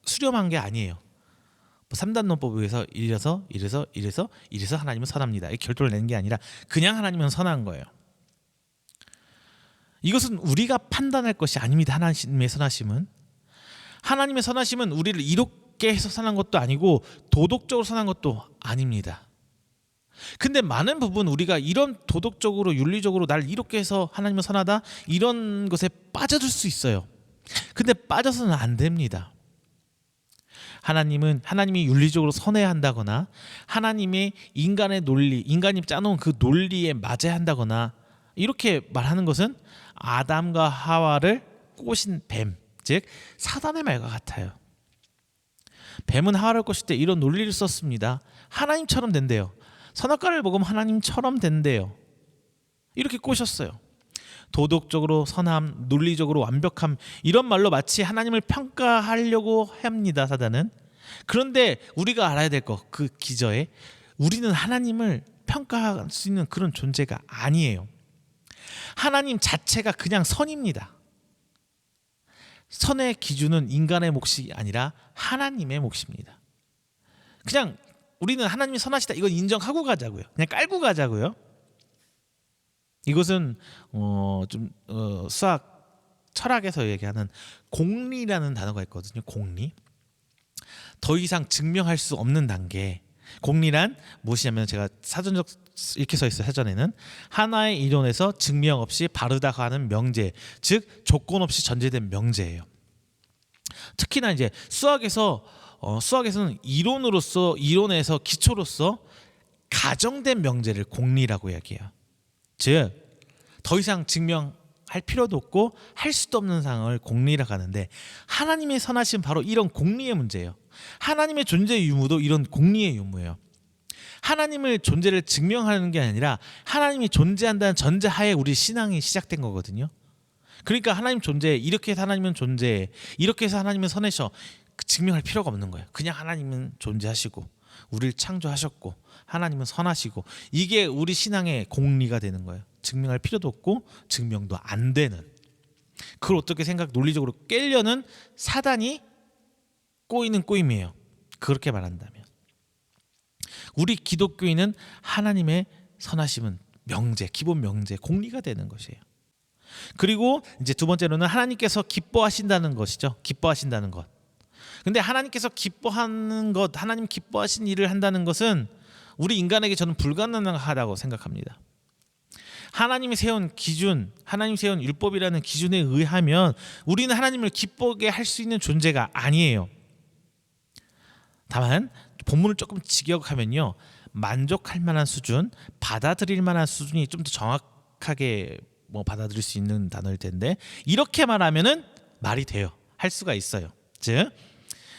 수렴한 게 아니에요. 뭐 3단론법에 의해서 이래서 하나님은 선합니다. 이 결론을 내는 게 아니라 그냥 하나님은 선한 거예요. 이것은 우리가 판단할 것이 아닙니다. 하나님의 선하심은 우리를 이롭게 해서 선한 것도 아니고 도덕적으로 선한 것도 아닙니다. 근데 많은 부분 우리가 이런 도덕적으로 윤리적으로 나를 이롭게 해서 하나님은 선하다 이런 것에 빠져들 수 있어요. 근데 빠져서는 안 됩니다. 하나님이 윤리적으로 선해야 한다거나 하나님의 인간의 논리, 인간이 짜놓은 그 논리에 맞아야 한다거나 이렇게 말하는 것은 아담과 하와를 꼬신 뱀, 즉 사단의 말과 같아요. 뱀은 하와를 꼬실 때 이런 논리를 썼습니다. 하나님처럼 된대요. 선악과를 먹으면 하나님처럼 된대요. 이렇게 꼬셨어요. 도덕적으로 선함, 논리적으로 완벽함 이런 말로 마치 하나님을 평가하려고 합니다. 사단은. 그런데 우리가 알아야 될 것, 그 기저에 우리는 하나님을 평가할 수 있는 그런 존재가 아니에요. 하나님 자체가 그냥 선입니다. 선의 기준은 인간의 몫이 아니라 하나님의 몫입니다. 그냥 우리는 하나님이 선하시다 이건 인정하고 가자고요. 그냥 깔고 가자고요. 이것은 수학 철학에서 얘기하는 공리라는 단어가 있거든요. 공리. 더 이상 증명할 수 없는 단계. 공리란 무엇이냐면 제가 사전적 이렇게 써 있어요. 사전에는 하나의 이론에서 증명 없이 바르다고 하는 명제, 즉 조건 없이 전제된 명제예요. 특히나 이제 수학에서는 이론에서 기초로서 가정된 명제를 공리라고 이야기해요. 즉 더 이상 증명할 필요도 없고 할 수도 없는 상황을 공리라고 하는데, 하나님의 선하심 바로 이런 공리의 문제예요. 하나님의 존재의 유무도 이런 공리의 유무예요. 하나님의 존재를 증명하는 게 아니라 하나님이 존재한다는 전제하에 우리 신앙이 시작된 거거든요. 그러니까 하나님 존재, 이렇게 해서 하나님은 존재, 이렇게 해서 하나님은 선하셔, 증명할 필요가 없는 거예요. 그냥 하나님은 존재하시고 우리를 창조하셨고 하나님은 선하시고, 이게 우리 신앙의 공리가 되는 거예요. 증명할 필요도 없고 증명도 안 되는, 그걸 어떻게 논리적으로 깨려는 사단이 꼬이는 꼬임이에요. 그렇게 말한다면 우리 기독교인은 하나님의 선하심은 명제, 기본 명제, 공리가 되는 것이에요. 그리고 이제 두 번째로는 하나님께서 기뻐하신다는 것이죠. 기뻐하신다는 것. 근데 하나님께서 기뻐하는 것, 하나님 기뻐하신 일을 한다는 것은 우리 인간에게 저는 불가능하다고 생각합니다. 하나님이 세운 기준, 하나님이 세운 율법이라는 기준에 의하면 우리는 하나님을 기쁘게 할 수 있는 존재가 아니에요. 다만 본문을 조금 직역하면요, 만족할 만한 수준, 받아들일 만한 수준이 좀 더 정확하게 받아들일 수 있는 단어일 텐데, 이렇게 말하면은 말이 돼요. 할 수가 있어요. 즉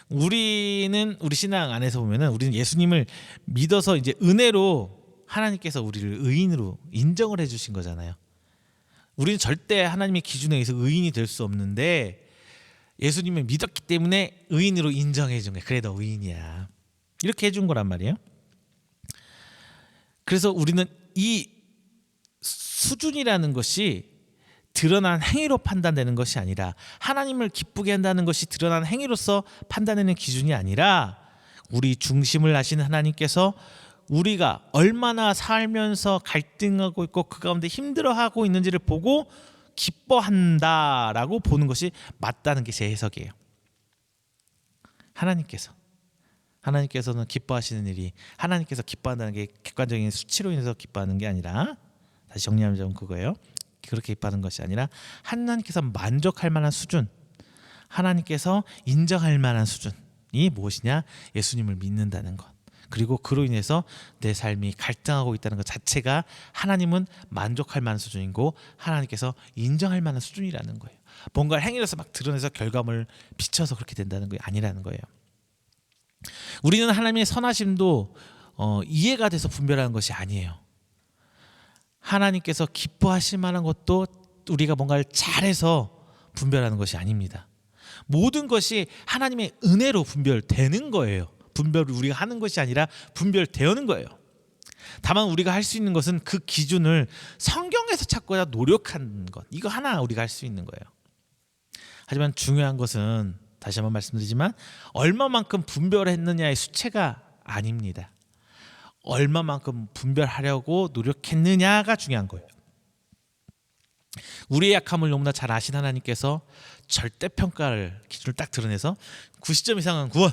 우리는 우리 신앙 안에서 보면은 우리는 예수님을 믿어서 이제 은혜로 하나님께서 우리를 의인으로 인정을 해주신 거잖아요. 우리는 절대 하나님의 기준에 의해서 의인이 될 수 없는데 예수님을 믿었기 때문에 의인으로 인정해 준 거예요. 그래, 너 의인이야, 이렇게 해준 거란 말이에요. 그래서 우리는 이 수준이라는 것이 드러난 행위로 판단되는 것이 아니라, 하나님을 기쁘게 한다는 것이 드러난 행위로서 판단되는 기준이 아니라, 우리 중심을 아시는 하나님께서 우리가 얼마나 살면서 갈등하고 있고 그 가운데 힘들어하고 있는지를 보고 기뻐한다라고 보는 것이 맞다는 게 제 해석이에요. 하나님께서는 기뻐하시는 일이, 하나님께서 기뻐한다는 게 객관적인 수치로 인해서 기뻐하는 게 아니라, 다시 정리하면 그거예요. 그렇게 기뻐하는 것이 아니라 하나님께서 만족할 만한 수준, 하나님께서 인정할 만한 수준이 무엇이냐? 예수님을 믿는다는 것. 그리고 그로 인해서 내 삶이 갈등하고 있다는 것 자체가 하나님은 만족할 만한 수준이고 하나님께서 인정할 만한 수준이라는 거예요. 뭔가를 행위로서 막 드러내서 결과물을 비춰서 그렇게 된다는 게 아니라는 거예요. 우리는 하나님의 선하심도 이해가 돼서 분별하는 것이 아니에요. 하나님께서 기뻐하실 만한 것도 우리가 뭔가를 잘해서 분별하는 것이 아닙니다. 모든 것이 하나님의 은혜로 분별되는 거예요. 분별을 우리가 하는 것이 아니라 분별되는 거예요. 다만 우리가 할 수 있는 것은 그 기준을 성경에서 찾고자 노력하는 것, 이거 하나 우리가 할 수 있는 거예요. 하지만 중요한 것은 다시 한번 말씀드리지만 얼마만큼 분별했느냐의 수치가 아닙니다. 얼마만큼 분별하려고 노력했느냐가 중요한 거예요. 우리의 약함을 너무나 잘 아신 하나님께서 절대평가를 기준을 딱 드러내서 90점 이상은 구원,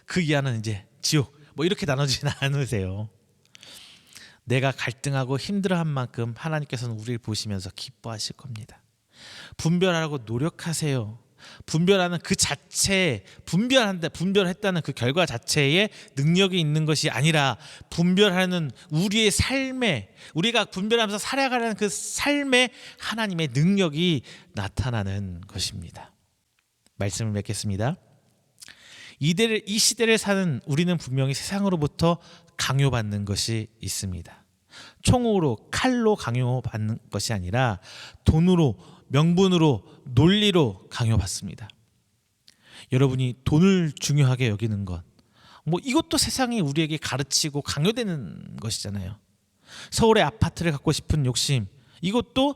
그 이하는 이제 지옥, 이렇게 나눠지진 않으세요. 내가 갈등하고 힘들어한 만큼 하나님께서는 우리를 보시면서 기뻐하실 겁니다. 분별하라고 노력하세요. 분별하는 그 자체에, 분별했다는 그 결과 자체에 능력이 있는 것이 아니라, 분별하는 우리의 삶에, 우리가 분별하면서 살아가는 그 삶에 하나님의 능력이 나타나는 것입니다. 말씀을 맺겠습니다. 이 시대를 사는 우리는 분명히 세상으로부터 강요받는 것이 있습니다. 총으로, 칼로 강요받는 것이 아니라 돈으로, 명분으로, 논리로 강요받습니다. 여러분이 돈을 중요하게 여기는 것, 이것도 세상이 우리에게 가르치고 강요되는 것이잖아요. 서울의 아파트를 갖고 싶은 욕심, 이것도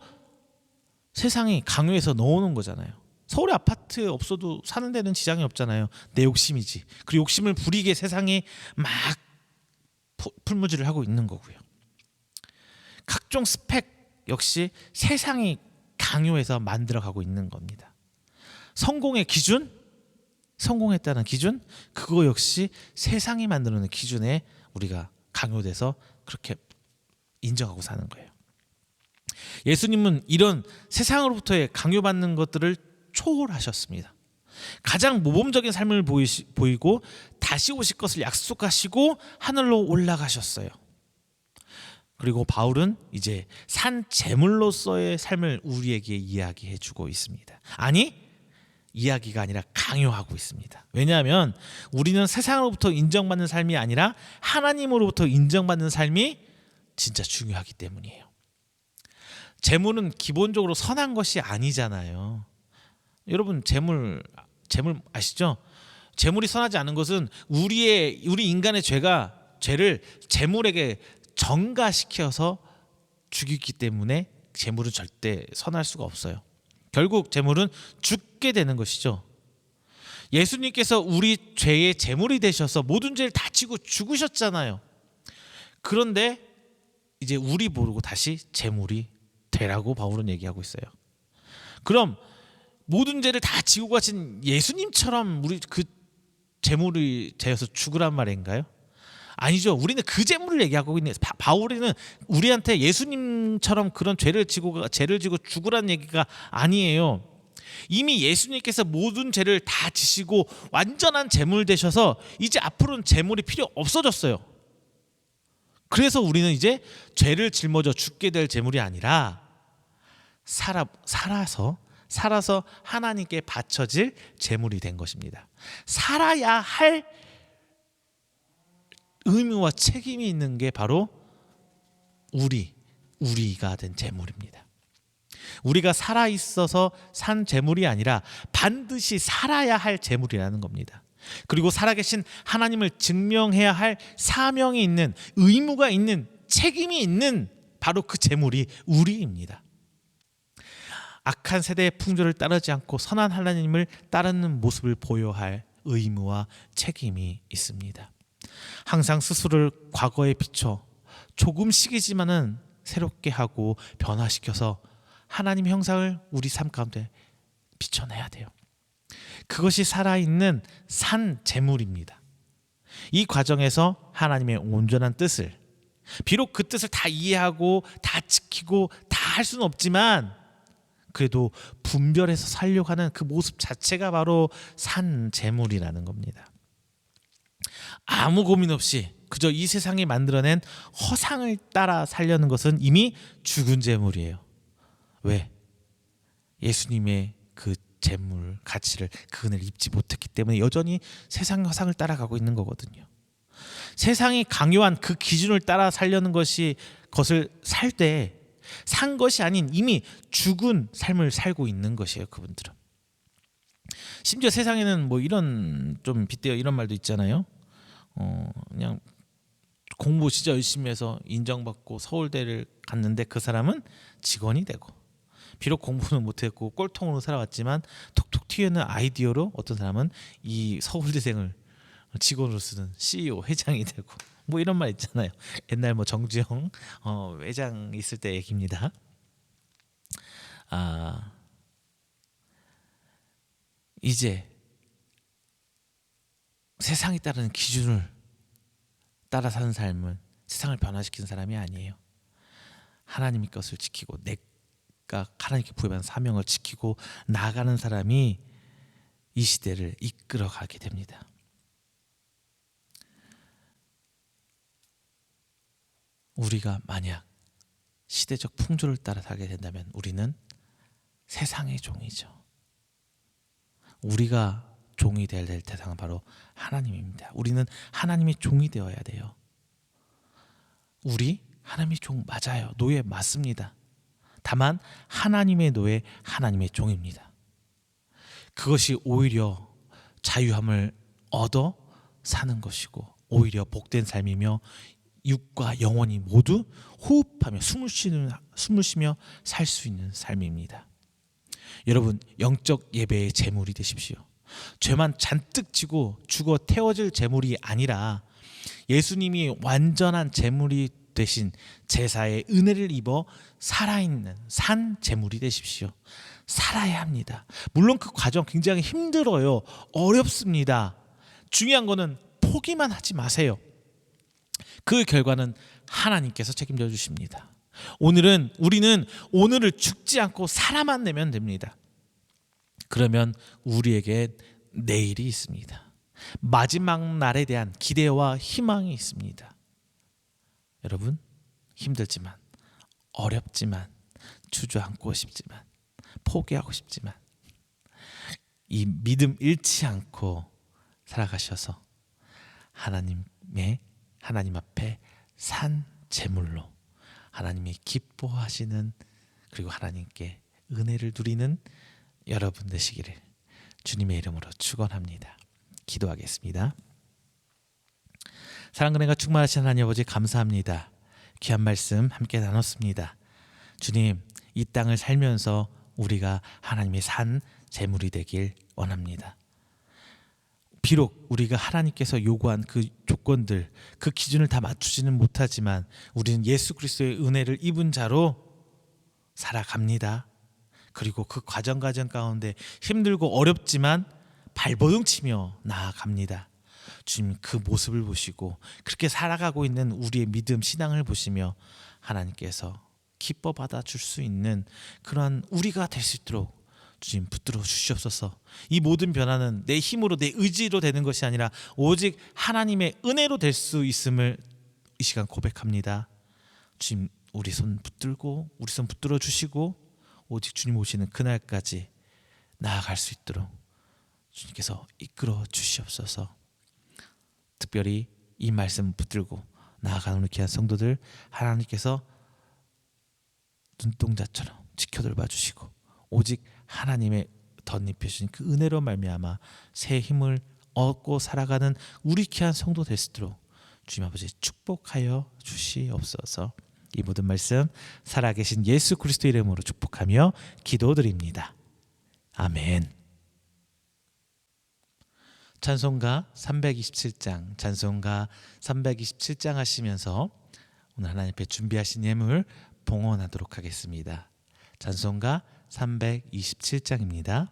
세상이 강요해서 넣어놓은 거잖아요. 서울에 아파트 없어도 사는 데는 지장이 없잖아요. 내 욕심이지. 그리고 욕심을 부리게 세상이 막 풀무질을 하고 있는 거고요. 각종 스펙 역시 세상이 강요해서 만들어가고 있는 겁니다. 성공의 기준, 성공했다는 기준, 그거 역시 세상이 만들어놓은 기준에 우리가 강요돼서 그렇게 인정하고 사는 거예요. 예수님은 이런 세상으로부터의 강요받는 것들을 초월하셨습니다. 가장 모범적인 삶을 보이고 다시 오실 것을 약속하시고 하늘로 올라가셨어요. 그리고 바울은 이제 산 제물로서의 삶을 우리에게 이야기해 주고 있습니다. 아니, 이야기가 아니라 강요하고 있습니다. 왜냐하면 우리는 세상으로부터 인정받는 삶이 아니라 하나님으로부터 인정받는 삶이 진짜 중요하기 때문이에요. 재물은 기본적으로 선한 것이 아니잖아요. 여러분, 재물 아시죠? 재물이 선하지 않은 것은 우리 인간의 죄를 재물에게 전가시켜서 죽이기 때문에 재물은 절대 선할 수가 없어요. 결국 재물은 죽게 되는 것이죠. 예수님께서 우리 죄의 재물이 되셔서 모든 죄를 다 지고 죽으셨잖아요. 그런데 이제 우리 모르고 다시 재물이 되라고 바울은 얘기하고 있어요. 그럼 모든 죄를 다 지고 가신 예수님처럼 우리 그 재물이 되어서 죽으란 말인가요? 아니죠. 우리는 그 재물을 얘기하고 있는, 바울이는 우리한테 예수님처럼 그런 죄를 지고 죽으라는 얘기가 아니에요. 이미 예수님께서 모든 죄를 다 지시고 완전한 재물 되셔서 이제 앞으로는 재물이 필요 없어졌어요. 그래서 우리는 이제 죄를 짊어져 죽게 될 재물이 아니라 살아서 하나님께 바쳐질 재물이 된 것입니다. 살아야 할 의무와 책임이 있는 게 바로 우리가 된 재물입니다. 우리가 살아 있어서 산 재물이 아니라 반드시 살아야 할 재물이라는 겁니다. 그리고 살아계신 하나님을 증명해야 할 사명이 있는, 의무가 있는, 책임이 있는 바로 그 재물이 우리입니다. 악한 세대의 풍조를 따르지 않고 선한 하나님을 따르는 모습을 보여야 할 의무와 책임이 있습니다. 항상 스스로를 과거에 비춰 조금씩이지만은 새롭게 하고 변화시켜서 하나님 형상을 우리 삶 가운데 비춰내야 돼요. 그것이 살아있는 산 재물입니다. 이 과정에서 하나님의 온전한 뜻을, 비록 그 뜻을 다 이해하고 다 지키고 다 할 수는 없지만 그래도 분별해서 살려고 하는 그 모습 자체가 바로 산 재물이라는 겁니다. 아무 고민 없이 그저 이 세상이 만들어낸 허상을 따라 살려는 것은 이미 죽은 재물이에요. 왜? 예수님의 그 재물 가치를, 그 은혜를 입지 못했기 때문에 여전히 세상의 허상을 따라가고 있는 거거든요. 세상이 강요한 그 기준을 따라 살려는 것을 살 때 산 것이 아닌 이미 죽은 삶을 살고 있는 것이에요. 그분들은. 심지어 세상에는 뭐 이런, 좀 빗대어 이런 말도 있잖아요. 그냥 공부 진짜 열심히 해서 인정받고 서울대를 갔는데 그 사람은 직원이 되고, 비록 공부는 못했고 꼴통으로 살아왔지만 톡톡 튀어나오는 아이디어로 어떤 사람은 이 서울대생을 직원으로 쓰는 CEO, 회장이 되고, 뭐 이런 말 있잖아요. 옛날 뭐 정주영 회장 있을 때 얘기입니다. 이제 세상이 따르는 기준을 따라 사는 삶은 세상을 변화시키는 사람이 아니에요. 하나님의 것을 지키고 내가 하나님께 부여받은 사명을 지키고 나아가는 사람이 이 시대를 이끌어가게 됩니다. 우리가 만약 시대적 풍조를 따라 살게 된다면 우리는 세상의 종이죠. 우리가 종이 되어야 될 대상은 바로 하나님입니다. 우리는 하나님의 종이 되어야 돼요. 우리 하나님의 종 맞아요. 노예 맞습니다. 다만 하나님의 노예, 하나님의 종입니다. 그것이 오히려 자유함을 얻어 사는 것이고 오히려 복된 삶이며 육과 영혼이 모두 호흡하며 숨을 쉬며 살 수 있는 삶입니다. 여러분, 영적 예배의 제물이 되십시오. 죄만 잔뜩 지고 죽어 태워질 제물이 아니라 예수님이 완전한 제물이 되신 제사의 은혜를 입어 살아있는 산 제물이 되십시오. 살아야 합니다. 물론 그 과정 굉장히 힘들어요. 어렵습니다. 중요한 거는 포기만 하지 마세요. 그 결과는 하나님께서 책임져 주십니다. 우리는 오늘을 죽지 않고 살아만 내면 됩니다. 그러면 우리에게 내일이 있습니다. 마지막 날에 대한 기대와 희망이 있습니다. 여러분, 힘들지만, 어렵지만, 주저앉고 싶지만, 포기하고 싶지만 이 믿음 잃지 않고 살아가셔서 하나님 앞에 산 제물로 하나님이 기뻐하시는, 그리고 하나님께 은혜를 누리는 여러분 되시기를 주님의 이름으로 축원합니다. 기도하겠습니다. 사랑과 은혜가 충만하신 하나님 아버지, 감사합니다. 귀한 말씀 함께 나눴습니다. 주님, 이 땅을 살면서 우리가 하나님의 산 제물이 되길 원합니다. 비록 우리가 하나님께서 요구한 그 조건들, 그 기준을 다 맞추지는 못하지만 우리는 예수 그리스도의 은혜를 입은 자로 살아갑니다. 그리고 그 과정 가운데 힘들고 어렵지만 발버둥치며 나아갑니다. 주님, 그 모습을 보시고 그렇게 살아가고 있는 우리의 믿음, 신앙을 보시며 하나님께서 기뻐 받아줄 수 있는 그러한 우리가 될 수 있도록 주님 붙들어 주시옵소서. 이 모든 변화는 내 힘으로, 내 의지로 되는 것이 아니라 오직 하나님의 은혜로 될 수 있음을 이 시간 고백합니다. 주님, 우리 손 붙들어 주시고 오직 주님 오시는 그날까지 나아갈 수 있도록 주님께서 이끌어 주시옵소서. 특별히 이 말씀 붙들고 나아가는 우리 귀한 성도들, 하나님께서 눈동자처럼 지켜돌봐 주시고 오직 하나님의 덧입혀주신 그 은혜로 말미암아 새 힘을 얻고 살아가는 우리 귀한 성도 될 수 있도록 주님 아버지 축복하여 주시옵소서. 이 모든 말씀 살아계신 예수 그리스도 이름으로 축복하며 기도드립니다. 아멘. 찬송가 327장 하시면서 오늘 하나님 앞에 준비하신 예물 봉헌하도록 하겠습니다. 찬송가 327장입니다.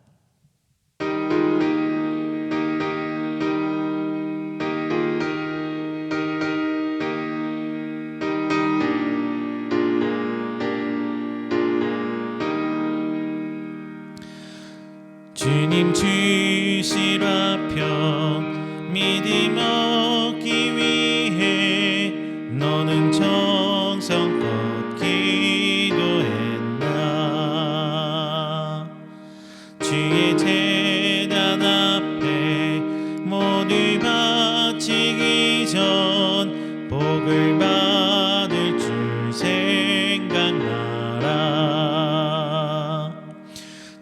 주님 주실 화평 믿음 얻기 위해 너는 정성껏 기도했나. 주의 제단 앞에 모두 바치기 전 복을 받을 줄 생각나라.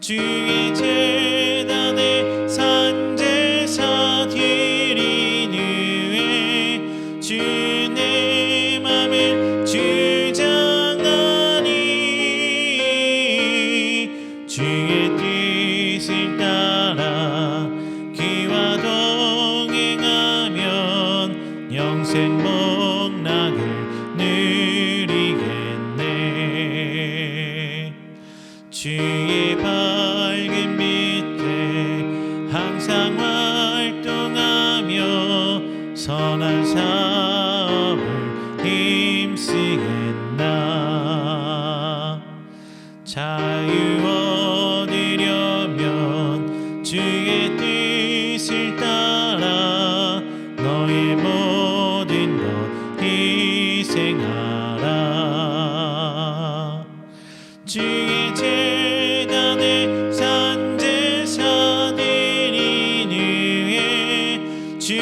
주의 제단에 산제사 드린 후에 주 내 맘을 주장하니 주의 뜻을 따라 그와 동행하면 영생 복락을 누리겠네. 주의 밝은 빛에 항상 활동하며 선한 사업을 힘쓰겠나. 자유 얻으려면 주의 뜻을 따라 너의 모든 것 희생하라. 주의 제단에 산제사 드린 후에 주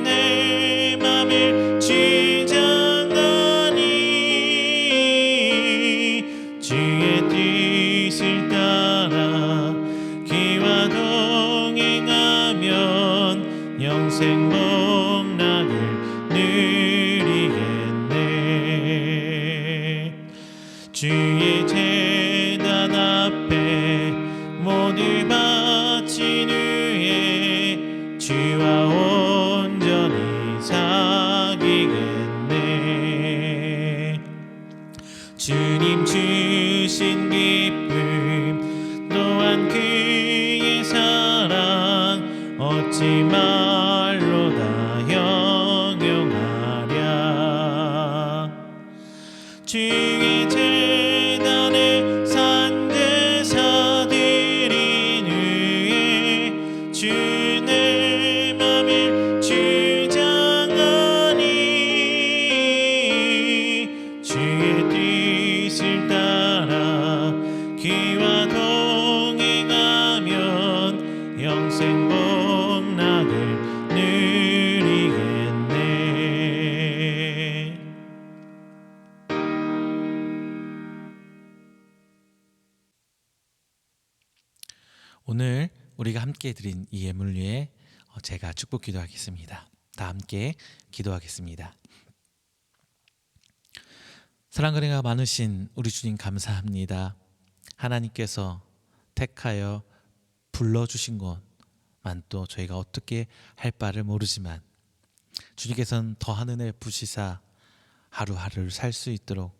내 맘을 주장하니 주의 뜻을 따라 그와 동행하면 영생 복락을 누리겠네. 주의 제단 앞에 모두 바친 후에 주와 온전히 사귀겠네. 주님 주신 기쁨 또한 그의 사랑 어찌 말로 다 형용하랴. 주의 제단에 산제사 드린 후에 주 내 맘을 주장하니 주의 오늘 우리가 함께 드린 이 예물 위에 제가 축복 기도하겠습니다. 다 함께 기도하겠습니다. 사랑과 은혜가 많으신 우리 주님 감사합니다. 하나님께서 택하여 불러주신 것만 또 저희가 어떻게 할 바를 모르지만 주님께서는 더한 은혜 부시사 하루하루를 살 수 있도록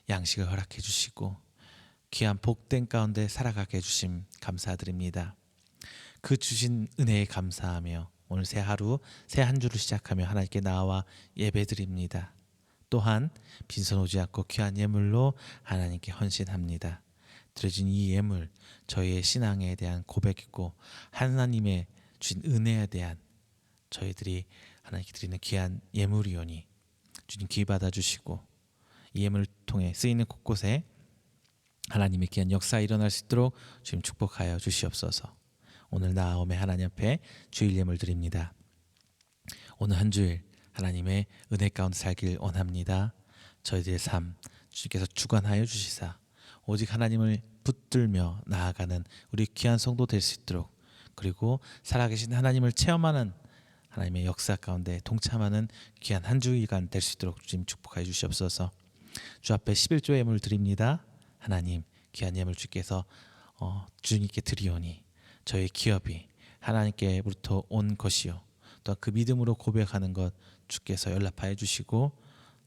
양식을 허락해 주시고 귀한 복된 가운데 살아가게 해주심 감사드립니다. 그 주신 은혜에 감사하며 오늘 새 하루 새 한 주를 시작하며 하나님께 나와 예배드립니다. 또한 빈손 오지 않고 귀한 예물로 하나님께 헌신합니다. 드려진 이 예물 저희의 신앙에 대한 고백이고 하나님의 주신 은혜에 대한 저희들이 하나님께 드리는 귀한 예물이오니 주님 귀 받아주시고 이 예물을 통해 쓰이는 곳곳에 하나님의 귀한 역사 일어날 수 있도록 주님 축복하여 주시옵소서. 오늘 나아옴의 하나님 앞에 주일 예물 드립니다. 오늘 한 주일 하나님의 은혜 가운데 살길 원합니다. 저희들의 삶 주님께서 주관하여 주시사 오직 하나님을 붙들며 나아가는 우리 귀한 성도 될 수 있도록 그리고 살아계신 하나님을 체험하는 하나님의 역사 가운데 동참하는 귀한 한 주일간 될 수 있도록 주님 축복하여 주시옵소서. 주 앞에 11조 예물 드립니다. 하나님 귀한 예물 주께서 주님께 드리오니 저희 기업이 하나님께로부터 온 것이요 또 그 믿음으로 고백하는 것 주께서 연락하여 주시고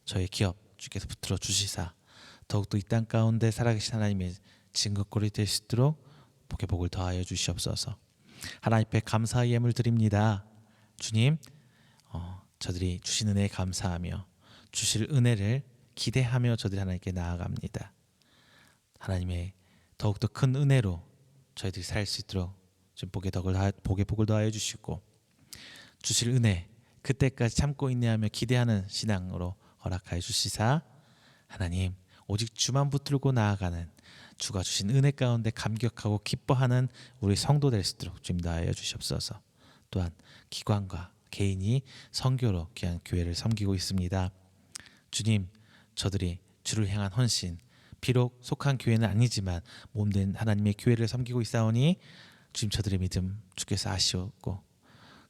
저희 기업 주께서 붙들어 주시사 더욱더 이 땅 가운데 살아계신 하나님의 증거거리 될 수 있도록 복의 복을 더하여 주시옵소서. 하나님 앞에 감사의 예물 드립니다. 주님 저들이 주신 은혜에 감사하며 주실 은혜를 기대하며 저들이 하나님께 나아갑니다. 하나님의 더욱더 큰 은혜로 저희들이 살 수 있도록 좀 복의 복을 더하여 주시고 주실 은혜 그때까지 참고 인내하며 기대하는 신앙으로 허락하여 주시사 하나님 오직 주만 붙들고 나아가는 주가 주신 은혜 가운데 감격하고 기뻐하는 우리 성도 될 수 있도록 주님 도와여 주시옵소서. 또한 기관과 개인이 선교로 귀한 교회를 섬기고 있습니다. 주님 저들이 주를 향한 헌신 비록 속한 교회는 아니지만 몸된 하나님의 교회를 섬기고 있사오니 주님 저들의 믿음 주께서 아시옵고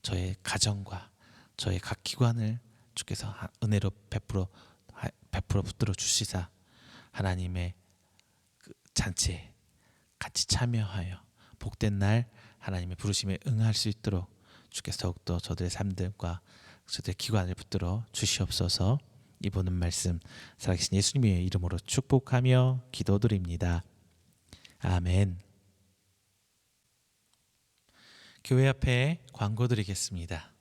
저의 가정과 저의 각 기관을 주께서 은혜로 베풀어 붙들어 주시사 하나님의 그 잔치에 같이 참여하여 복된 날 하나님의 부르심에 응할 수 있도록 주께서 더욱더 저들의 삶들과 저들의 기관을 붙들어 주시옵소서. 이 보는 말씀 살아계신 예수님의 이름으로 축복하며 기도드립니다. 아멘. 교회 앞에 광고 드리겠습니다.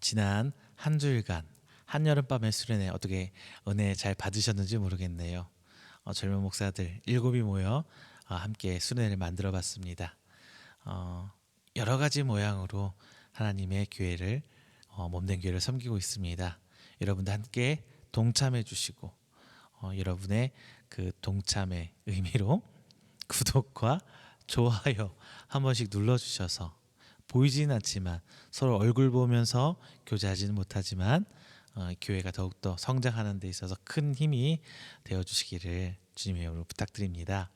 지난 한 주일간 한여름밤의 수련회 어떻게 은혜 잘 받으셨는지 모르겠네요. 젊은 목사들 7이 모여 함께 수련회를 만들어 봤습니다. 여러 가지 모양으로 하나님의 교회를 몸된 교회를 섬기고 있습니다. 여러분들 함께 동참해 주시고 여러분의 그 동참의 의미로 구독과 좋아요 한 번씩 눌러주셔서 보이지는 않지만 서로 얼굴 보면서 교제하지는 못하지만 교회가 더욱더 성장하는 데 있어서 큰 힘이 되어주시기를 주님의 이름으로 부탁드립니다.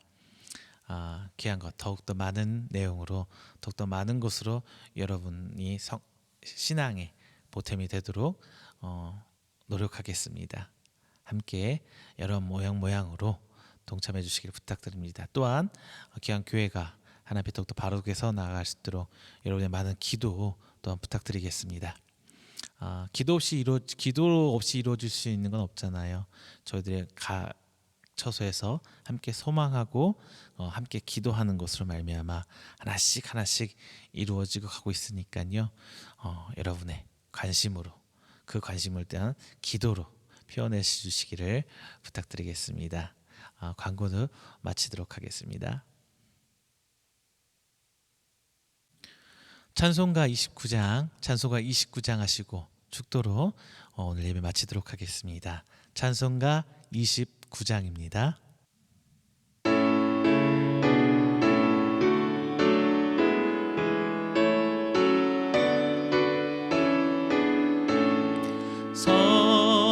귀한 것 더욱더 많은 내용으로 더욱더 많은 곳으로 여러분이 신앙의 보탬이 되도록 노력하겠습니다. 함께 여러 모양으로 동참해 주시기를 부탁드립니다. 또한 귀한 교회가 하나님 앞에 더욱더 바르게 서 나아갈 수 있도록 여러분의 많은 기도 또한 부탁드리겠습니다. 기도 없이 이루어질 수 있는 건 없잖아요. 저희들의 처소에서 함께 소망하고 함께 기도하는 것으로 말미암아 하나씩 이루어지고 가고 있으니까요. 여러분의 관심으로 그 관심을 대한 기도로 표현해 주시기를 부탁드리겠습니다. 광고는 마치도록 하겠습니다. 찬송가 29장 하시고 축도로 오늘 예배 마치도록 하겠습니다. 찬송가 29장입니다.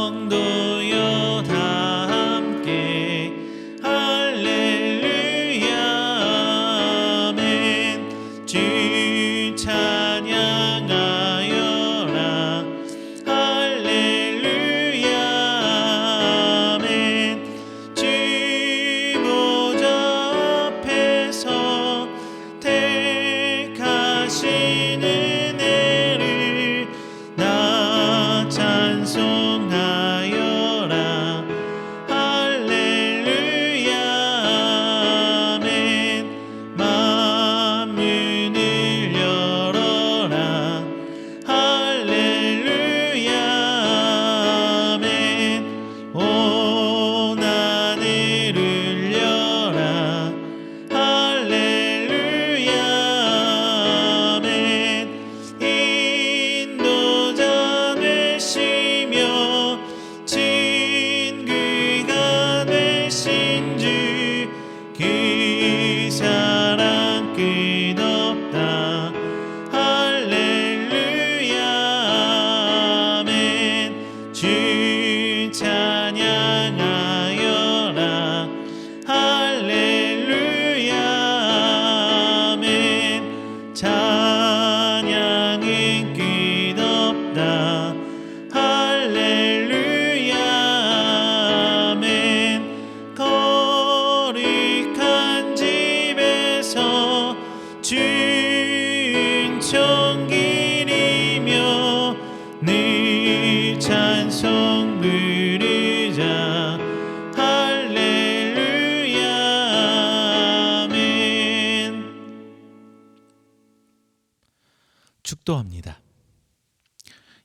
성도여 다 함께 할렐루야 아멘 순종기리며 늘 찬송 부르자. 할렐루야 아멘. 축도합니다.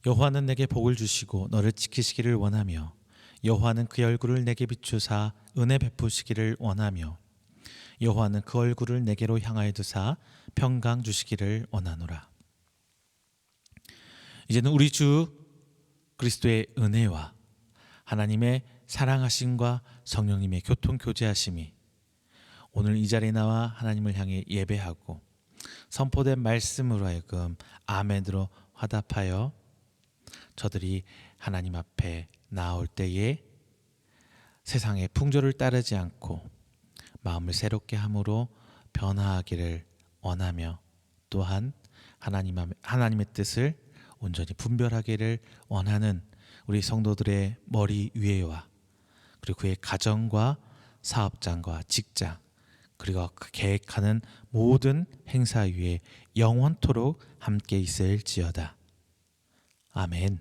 여호와는 내게 복을 주시고 너를 지키시기를 원하며 여호와는 그 얼굴을 내게 비추사 은혜 베푸시기를 원하며 여호와는 그 얼굴을 내게로 향하여 두사 평강 주시기를 원하노라. 이제는 우리 주 그리스도의 은혜와 하나님의 사랑하심과 성령님의 교통교제하심이 오늘 이 자리에 나와 하나님을 향해 예배하고 선포된 말씀으로 하여금 아멘으로 화답하여 저들이 하나님 앞에 나올 때에 세상의 풍조를 따르지 않고 마음을 새롭게 함으로 변화하기를 원하며 또한 하나님의 뜻을 온전히 분별하기를 원하는 우리 성도들의 머리 위에와 그리고 그의 가정과 사업장과 직장 그리고 그 계획하는 모든 행사 위에 영원토록 함께 있을지어다. 아멘.